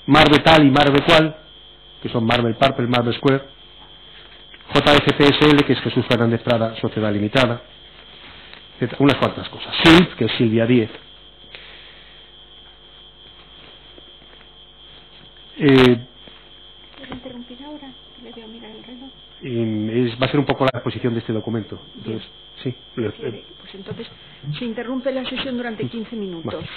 Speaker 2: Marbe tal y Marbe cual, que son Marble Purple, Marble Square, JFPSL, que es Jesús Fernández Prada, Sociedad Limitada, etc. Unas cuantas cosas. SILF, que es Silvia Díez.
Speaker 1: ¿Puedo interrumpir ahora? Le voy a mirar el reloj.
Speaker 2: Va a ser un poco la exposición de este documento. Entonces, sí.
Speaker 1: Pues entonces se interrumpe la sesión durante 15 minutos.
Speaker 2: Vale.